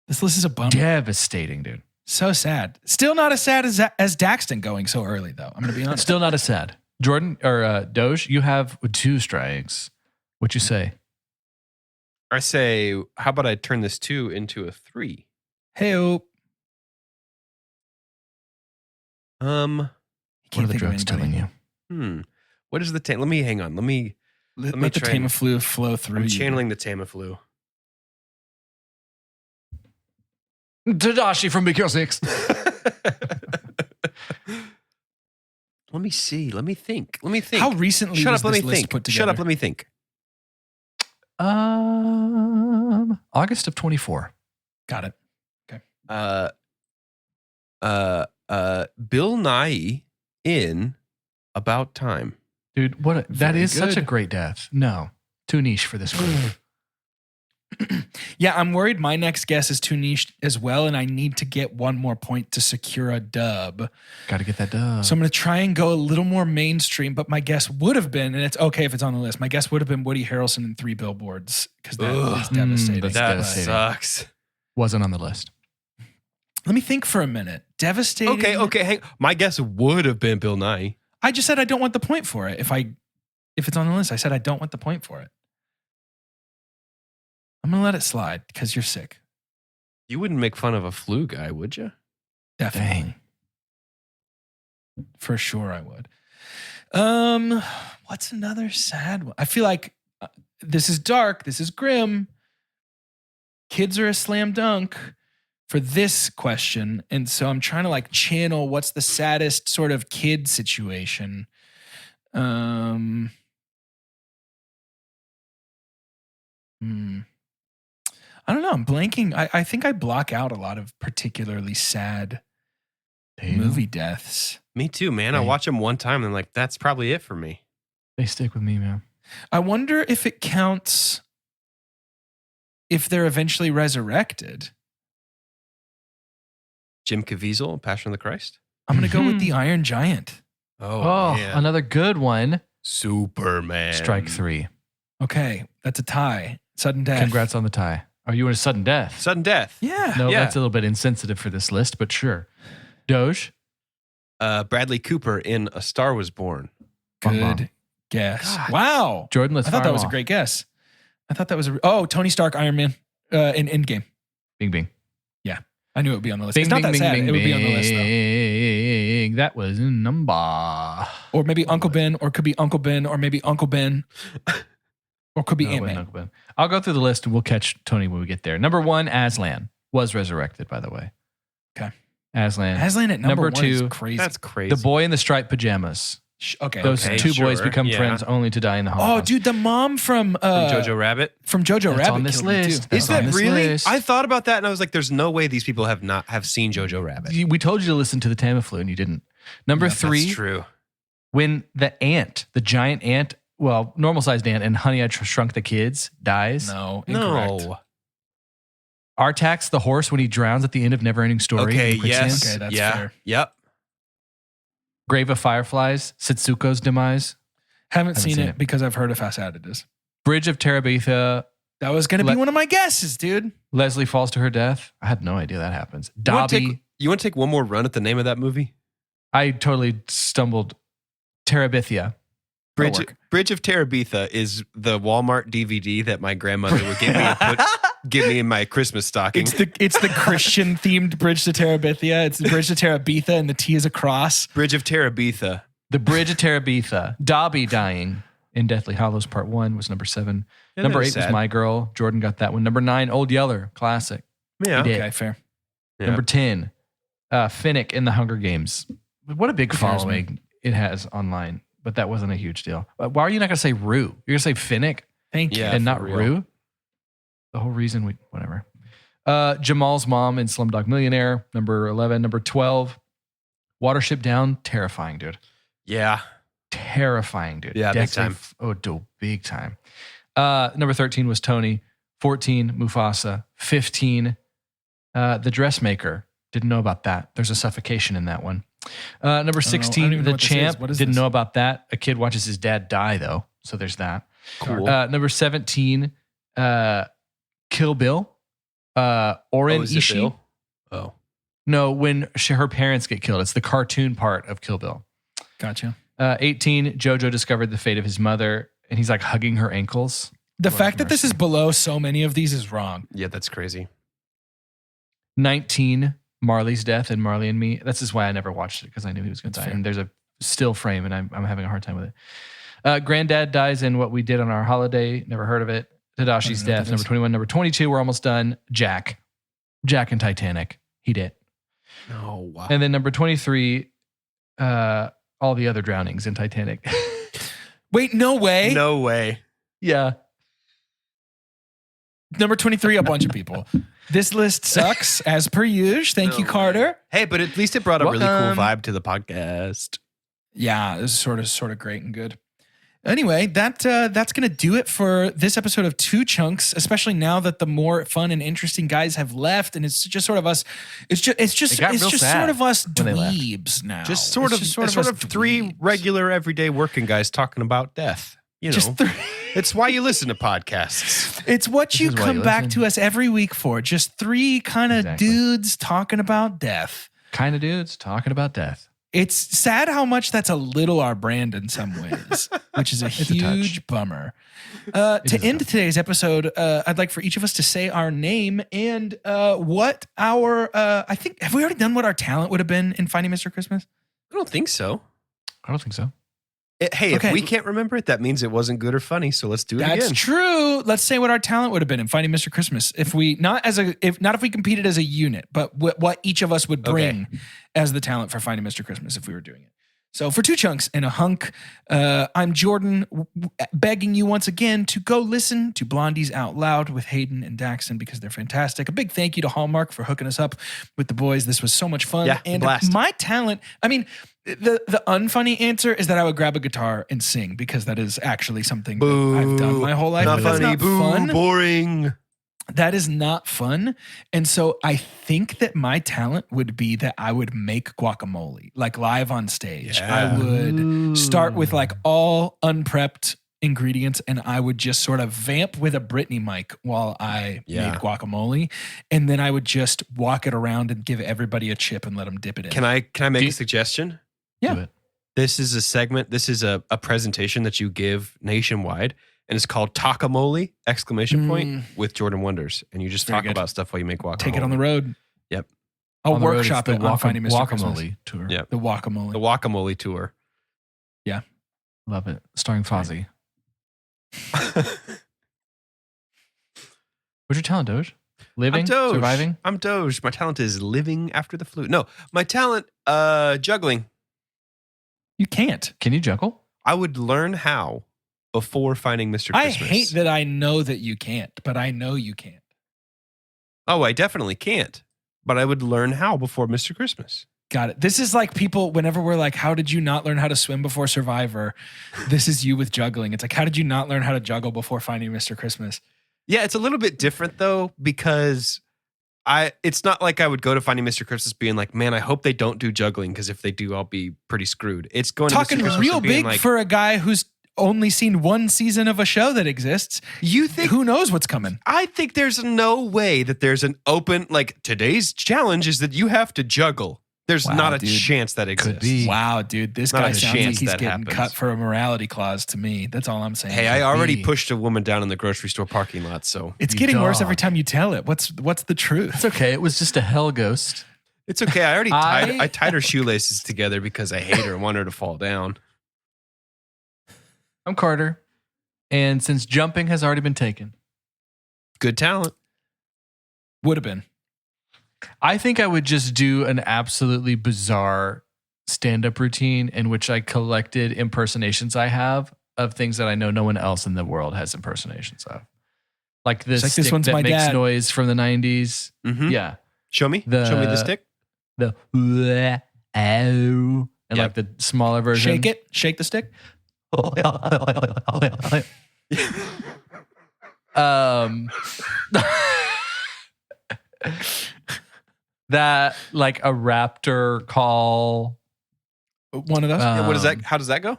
Speaker 1: This list is a bummer.
Speaker 3: Devastating, dude.
Speaker 1: So sad. Still not as sad as Daxton going so early, though. I'm going to be honest.
Speaker 3: Still not as sad. Jordan or Doge, you have 2 strikes. What you say?
Speaker 2: I say, how about I turn this 2 into a 3?
Speaker 1: Hey-o.
Speaker 3: What are the drugs telling you?
Speaker 2: What is the Let me hang on. Let me
Speaker 1: Let
Speaker 2: me
Speaker 1: the
Speaker 2: try and-
Speaker 1: Tamiflu flow through
Speaker 2: I'm
Speaker 1: you.
Speaker 2: channeling the Tamiflu.
Speaker 3: Tadashi from Big Hero 6.
Speaker 2: Let me see. Let me think.
Speaker 1: How recently
Speaker 2: Shut
Speaker 1: was
Speaker 2: up. Let
Speaker 1: this
Speaker 2: me
Speaker 1: list
Speaker 2: think.
Speaker 1: put together?
Speaker 2: Shut up. Let me think.
Speaker 3: August of 24.
Speaker 1: Got it.
Speaker 2: Bill Nye in About Time.
Speaker 3: Dude, that
Speaker 1: Very
Speaker 3: is such a
Speaker 1: good.
Speaker 3: great death. No, too niche for this group.
Speaker 1: Yeah, I'm worried my next guess is too niche as well, and I need to get one more point to secure a dub.
Speaker 3: Got to get that dub.
Speaker 1: So I'm going to try and go a little more mainstream, but my guess would have been, and it's okay if it's on the list, my guess would have been Woody Harrelson in 3 Billboards, because that is devastating.
Speaker 3: That's
Speaker 2: That
Speaker 3: devastating.
Speaker 2: sucks.
Speaker 3: Wasn't on the list.
Speaker 1: Let me think for a minute. Devastating.
Speaker 2: Okay. Hang. My guess would have been Bill Nye.
Speaker 1: I just said I don't want the point for it. If it's on the list, I said I don't want the point for it. I'm going to let it slide because you're sick.
Speaker 2: You wouldn't make fun of a flu guy, would you?
Speaker 1: Definitely. For sure I would. What's another sad one? I feel like this is dark. This is grim. Kids are a slam dunk for this question. And so I'm trying to like channel what's the saddest sort of kid situation. I don't know. I'm blanking. I think I block out a lot of particularly sad movie deaths.
Speaker 2: Me too, man. I watch them one time and I'm like, that's probably it for me.
Speaker 3: They stick with me, man.
Speaker 1: I wonder if it counts if they're eventually resurrected.
Speaker 2: Jim Caviezel, Passion of the Christ.
Speaker 1: I'm going to go with the Iron Giant.
Speaker 3: Oh,
Speaker 2: man.
Speaker 3: another good one.
Speaker 2: Superman.
Speaker 3: Strike 3.
Speaker 1: Okay, that's a tie. Sudden death.
Speaker 3: Congrats on the tie. Are you in a sudden death?
Speaker 2: Sudden death.
Speaker 1: Yeah.
Speaker 3: No,
Speaker 2: Yeah.
Speaker 3: that's a little bit insensitive for this list, but sure. Doge.
Speaker 2: Bradley Cooper in A Star Was Born.
Speaker 1: Good guess.
Speaker 2: God.
Speaker 1: Wow.
Speaker 3: Jordan, let's
Speaker 1: I thought
Speaker 3: fire
Speaker 1: that
Speaker 3: them
Speaker 1: was a
Speaker 3: off.
Speaker 1: great guess. I thought that was Tony Stark, Iron Man in Endgame.
Speaker 3: Bing, bing.
Speaker 1: I knew it would be on the list.
Speaker 3: Bing,
Speaker 1: It's not
Speaker 3: bing,
Speaker 1: that
Speaker 3: bing,
Speaker 1: sad.
Speaker 3: bing,
Speaker 1: It would be on the list though.
Speaker 3: bing. That was a number.
Speaker 1: Or maybe Uncle Ben, or could be Uncle Ben, or maybe Uncle Ben. Or could be
Speaker 3: No,
Speaker 1: Ant-Man.
Speaker 3: Uncle Ben. I'll go through the list and we'll catch Tony when we get there. Number 1, Aslan was resurrected, by the way.
Speaker 1: Okay.
Speaker 3: Aslan.
Speaker 1: Aslan at number
Speaker 3: Number
Speaker 1: 1 is
Speaker 3: 2,
Speaker 1: crazy.
Speaker 2: That's crazy.
Speaker 3: The Boy in the Striped Pajamas.
Speaker 1: Okay.
Speaker 3: Those
Speaker 2: Okay,
Speaker 3: two boys
Speaker 2: sure.
Speaker 3: become
Speaker 2: Yeah.
Speaker 3: friends only to die in the
Speaker 1: Oh,
Speaker 3: Holocaust.
Speaker 1: dude, the mom from
Speaker 2: Jojo Rabbit.
Speaker 1: Jojo
Speaker 3: That's
Speaker 1: Rabbit
Speaker 3: on this
Speaker 1: killed me, too.
Speaker 3: list.
Speaker 2: Is
Speaker 3: That's on
Speaker 2: that
Speaker 3: this
Speaker 2: really?
Speaker 3: list.
Speaker 2: I thought about that and I was like, there's no way these people have seen Jojo Rabbit.
Speaker 3: We told you to listen to the Tamiflu and you didn't. Number
Speaker 1: Yeah,
Speaker 3: 3,
Speaker 2: That's true.
Speaker 3: when the giant ant, well, normal sized ant in Honey, I Shrunk the Kids dies.
Speaker 1: No, incorrect.
Speaker 2: No.
Speaker 3: Artax, the horse, when he drowns at the end of Neverending Story.
Speaker 2: Okay,
Speaker 3: in quicksand.
Speaker 2: yes.
Speaker 1: Okay, that's
Speaker 2: yeah.
Speaker 1: fair.
Speaker 2: Yep.
Speaker 3: Grave of Fireflies, Setsuko's demise.
Speaker 1: Haven't seen
Speaker 3: seen
Speaker 1: it
Speaker 3: it.
Speaker 1: because I've heard how sad it is.
Speaker 3: Bridge of Terabitha,
Speaker 1: That was going to be one of my guesses, dude.
Speaker 3: Leslie falls to her death. I had no idea that happens.
Speaker 2: You want
Speaker 3: Dobby,
Speaker 2: to take one more run at the name of that movie?
Speaker 3: I totally stumbled. Terabithia.
Speaker 2: Bridge of Terabitha is the Walmart DVD that my grandmother would give me and give me in my Christmas stocking.
Speaker 1: It's the Christian themed Bridge to Terabithia. It's the Bridge to Terabitha, and the T is a cross.
Speaker 2: Bridge of Terabitha.
Speaker 3: The Bridge of Terabitha. Dobby dying in Deathly Hallows Part 1 was number 7.
Speaker 2: Yeah,
Speaker 3: Number
Speaker 2: that
Speaker 3: 8
Speaker 2: was
Speaker 3: was
Speaker 2: sad.
Speaker 3: My Girl. Jordan got that one. Number 9, Old Yeller. Classic.
Speaker 2: Yeah.
Speaker 3: He did.
Speaker 1: Okay, fair.
Speaker 2: Yeah.
Speaker 3: Number 10, Finnick in The Hunger Games. What a big
Speaker 1: Who cares,
Speaker 3: following it has online, but that wasn't a huge deal. Why are you not going to say Rue? You're going to say Finnick
Speaker 1: Thank you.
Speaker 2: Yeah,
Speaker 3: and
Speaker 2: for
Speaker 3: not
Speaker 2: real.
Speaker 3: Rue? The whole reason whatever. Jamal's mom in Slumdog Millionaire. Number 11. Number 12, Watership Down. Terrifying, dude.
Speaker 2: Yeah.
Speaker 3: Terrifying, dude.
Speaker 2: Yeah, big
Speaker 3: Deathly
Speaker 2: time.
Speaker 3: Big time. Number 13 was Tony. 14, Mufasa. 15, The Dressmaker. Didn't know about that. There's a suffocation in that one. Number
Speaker 1: I don't
Speaker 3: 16,
Speaker 1: even know
Speaker 3: The
Speaker 1: what this
Speaker 3: Champ.
Speaker 1: is. What is
Speaker 3: Didn't
Speaker 1: this?
Speaker 3: know about that. A kid watches his dad die, though. So there's that.
Speaker 2: Cool.
Speaker 3: Number 17, Kill Bill. Oren
Speaker 2: is it
Speaker 3: Ishii.
Speaker 2: Bill? Oh.
Speaker 3: No, when her parents get killed. It's the cartoon part of Kill Bill.
Speaker 1: Gotcha.
Speaker 3: 18, Jojo discovered the fate of his mother, and he's like hugging her ankles.
Speaker 1: The
Speaker 3: Lord
Speaker 1: fact
Speaker 3: have
Speaker 1: that this
Speaker 3: mercy.
Speaker 1: is below so many of these is wrong.
Speaker 2: Yeah, that's crazy.
Speaker 3: 19, Marley's death and Marley and Me. This is why I never watched it, because I knew he was going to die.
Speaker 1: fair.
Speaker 3: And there's a still frame, and I'm having a hard time with it. Granddad dies in What We Did on Our Holiday. Never heard of it. Tadashi's
Speaker 1: I don't know what
Speaker 3: death.
Speaker 1: that
Speaker 3: Number
Speaker 1: is.
Speaker 3: 21. Number 22, we're almost done. Jack and Titanic. He did.
Speaker 2: No. Wow.
Speaker 3: And then number 23, all the other drownings in Titanic.
Speaker 1: Wait, no way.
Speaker 2: No way.
Speaker 3: Yeah.
Speaker 1: Number 23, a bunch of people. This list sucks, as per usual. Thank you,
Speaker 2: No
Speaker 1: Carter.
Speaker 2: Hey, but at least it brought a really cool
Speaker 3: Welcome.
Speaker 2: vibe to the podcast.
Speaker 1: Yeah, this is sort of great and good. Anyway, that's gonna do it for this episode of Two Chunks. Especially now that the more fun and interesting guys have left, and it's just sort of us. It's just sort of us dweebs now.
Speaker 2: Just sort of three regular everyday working guys talking about death. You know, it's why you listen to podcasts.
Speaker 1: It's what you come back to us every week for. Just three kind of dudes talking about death.
Speaker 3: Kind of dudes talking about death.
Speaker 1: It's sad how much that's a little our brand in some ways, which is a huge bummer. To end today's episode, I'd like for each of us to say our name and what our, I think, have we already done what our talent would have been in Finding Mr. Christmas?
Speaker 2: I don't think so.
Speaker 1: Okay.
Speaker 2: If we can't remember it, that means it wasn't good or funny. So let's do it again.
Speaker 1: That's true. Let's say what our talent would have been in Finding Mr. Christmas if we if we competed as a unit, but what each of us would bring as the talent for Finding Mr. Christmas if we were doing it. So for Two Chunks and a Hunk, I'm Jordan, begging you once again to go listen to Blondies Out Loud with Hayden and Daxton because they're fantastic. A big thank you to Hallmark for hooking us up with the boys. This was so much fun.
Speaker 2: Yeah,
Speaker 1: and
Speaker 2: blast.
Speaker 1: My talent, I mean, the unfunny answer is that I would grab a guitar and sing because that is actually something that I've done my whole life.
Speaker 2: Not
Speaker 1: but
Speaker 2: funny.
Speaker 1: that's not fun.
Speaker 2: Boring.
Speaker 1: That is not fun. And so I think that my talent would be that I would make guacamole, like live on stage.
Speaker 2: Yeah.
Speaker 1: I would start with like all unprepped ingredients and I would just sort of vamp with a Britney mic while I made guacamole. And then I would just walk it around and give everybody a chip and let them dip it in.
Speaker 2: Can I make a suggestion?
Speaker 1: Yeah.
Speaker 2: This is a segment. This is a presentation that you give nationwide. And it's called Takamole, ! With Jordan Wonders. And you just talk about stuff while you make guacamole.
Speaker 1: Take it on the road.
Speaker 2: Yep.
Speaker 1: I'll workshop it on Finding Mr.
Speaker 3: Guacamole tour.
Speaker 2: Yep.
Speaker 1: The guacamole.
Speaker 2: The guacamole tour.
Speaker 1: Yeah.
Speaker 3: Love it. Starring Fozzie. What's your talent, Doge? Living?
Speaker 2: I'm Doge.
Speaker 3: Surviving?
Speaker 2: I'm Doge. My talent is living after the flu. No, my talent, juggling.
Speaker 1: You can't.
Speaker 3: Can you juggle?
Speaker 2: I would learn how before Finding Mr.
Speaker 1: I
Speaker 2: Christmas.
Speaker 1: hate that I know that you can't, but I know you can't.
Speaker 2: Oh, I definitely can't. But I would learn how before Mr. Christmas.
Speaker 1: Got it. This is like people, whenever we're like, how did you not learn how to swim before Survivor? This is you with juggling. It's like, how did you not learn how to juggle before Finding Mr. Christmas?
Speaker 2: Yeah, it's a little bit different though, because it's not like I would go to Finding Mr. Christmas being like, man, I hope they don't do juggling because if they do, I'll be pretty screwed. It's going
Speaker 1: talking
Speaker 2: to Mr. Christmas
Speaker 1: real
Speaker 2: and being
Speaker 1: big
Speaker 2: like,
Speaker 1: for a guy who's only seen one season of a show that exists.
Speaker 2: You think
Speaker 1: who knows what's coming?
Speaker 2: I think there's no way that there's an open, like today's challenge is that you have to juggle. There's not a chance that exists.
Speaker 3: Could be.
Speaker 1: Wow, dude, this
Speaker 2: Not
Speaker 1: guy
Speaker 2: a
Speaker 1: sounds like
Speaker 2: chance
Speaker 1: he's
Speaker 2: that
Speaker 1: getting
Speaker 2: happens.
Speaker 1: cut for a morality clause to me. That's all I'm saying.
Speaker 2: Hey, I already pushed a woman down in the grocery store parking lot, so
Speaker 1: it's getting worse every time you tell it. What's the truth?
Speaker 3: It's okay. It was just a hell ghost.
Speaker 2: it's okay. I already tied her shoelaces together because I hate her and want her to fall down.
Speaker 3: I'm Carter. And since jumping has already been taken,
Speaker 2: Good talent.
Speaker 1: Would have been.
Speaker 3: I think I would just do an absolutely bizarre stand-up routine in which I collected impersonations I have of things that I know no one else in the world has impersonations of. Like this
Speaker 1: It's like,
Speaker 3: stick
Speaker 1: this one's
Speaker 3: that
Speaker 1: my
Speaker 3: makes
Speaker 1: dad.
Speaker 3: noise from the 90s.
Speaker 2: Mm-hmm.
Speaker 3: Yeah.
Speaker 2: Show me the stick.
Speaker 3: The and like the smaller version.
Speaker 1: Shake it. Shake the stick.
Speaker 3: That like a raptor call.
Speaker 1: One of those.
Speaker 2: What is that? How does that go?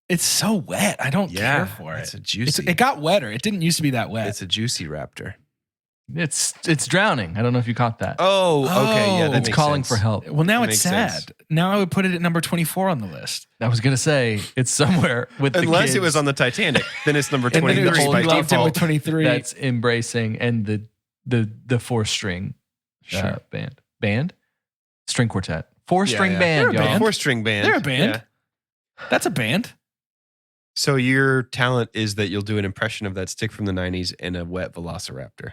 Speaker 1: It's so wet. I don't care for it.
Speaker 2: It's a juicy.
Speaker 1: It got wetter. It didn't used to be that wet.
Speaker 2: It's a juicy raptor.
Speaker 3: It's drowning. I don't know if you caught that.
Speaker 2: Oh, okay. Yeah, that
Speaker 3: It's
Speaker 2: makes
Speaker 3: calling
Speaker 2: sense.
Speaker 3: for help.
Speaker 1: Well, now
Speaker 2: That
Speaker 1: it's
Speaker 2: makes
Speaker 1: sad.
Speaker 2: sense.
Speaker 1: Now I would put it at number 24 on the list.
Speaker 3: I was gonna say it's somewhere with the
Speaker 2: Unless
Speaker 3: kids
Speaker 2: it was on the Titanic, then it's number
Speaker 1: And then
Speaker 2: 23
Speaker 1: it was
Speaker 2: by
Speaker 1: loved him with
Speaker 2: default.
Speaker 1: 23.
Speaker 3: that's embracing and the 4-string band string quartet 4-string band,
Speaker 1: They're a
Speaker 3: y'all.
Speaker 1: band.
Speaker 2: 4-string band.
Speaker 1: They're a band.
Speaker 2: Yeah.
Speaker 1: That's a band.
Speaker 2: So your talent is that you'll do an impression of that stick from the 90s in a wet velociraptor.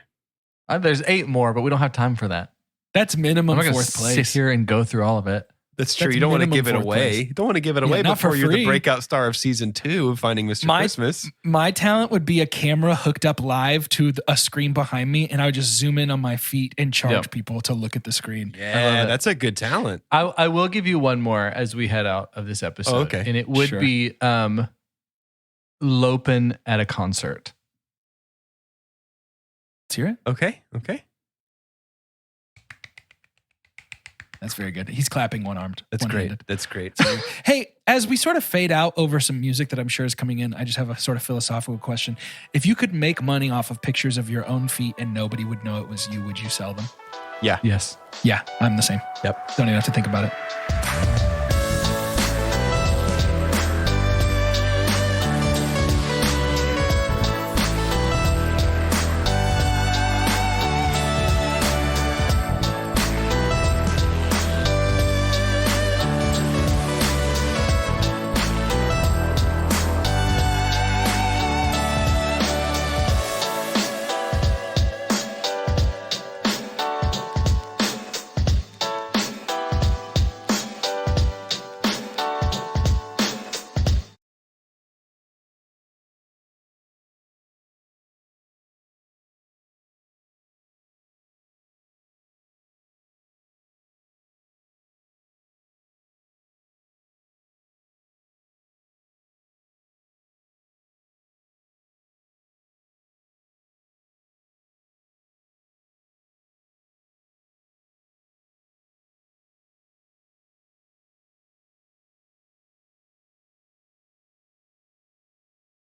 Speaker 3: There's 8 more, but we don't have time for that.
Speaker 1: That's minimum
Speaker 3: I'm not gonna
Speaker 1: fourth
Speaker 3: sit
Speaker 1: place.
Speaker 3: here and go through all of it.
Speaker 2: That's true. You don't want to give it away. You don't want to give it away
Speaker 1: not for
Speaker 2: before you're the
Speaker 1: free.
Speaker 2: breakout star of season 2 of Finding Mr. Christmas.
Speaker 1: My talent would be a camera hooked up live to a screen behind me, and I would just zoom in on my feet and charge people to look at the screen.
Speaker 2: Yeah, that's a good talent.
Speaker 3: I will give you one more as we head out of this episode.
Speaker 2: Oh, okay.
Speaker 3: And it would be Lopin at a concert.
Speaker 1: Let's hear it.
Speaker 2: Okay.
Speaker 1: That's very good. He's clapping one-armed.
Speaker 2: That's
Speaker 1: one-handed.
Speaker 2: great. That's great.
Speaker 1: Hey, as we sort of fade out over some music that I'm sure is coming in, I just have a sort of philosophical question. If you could make money off of pictures of your own feet and nobody would know it was you, would you sell them?
Speaker 2: Yeah.
Speaker 3: Yes.
Speaker 1: Yeah, I'm the same.
Speaker 2: Yep.
Speaker 1: Don't even have to think about it.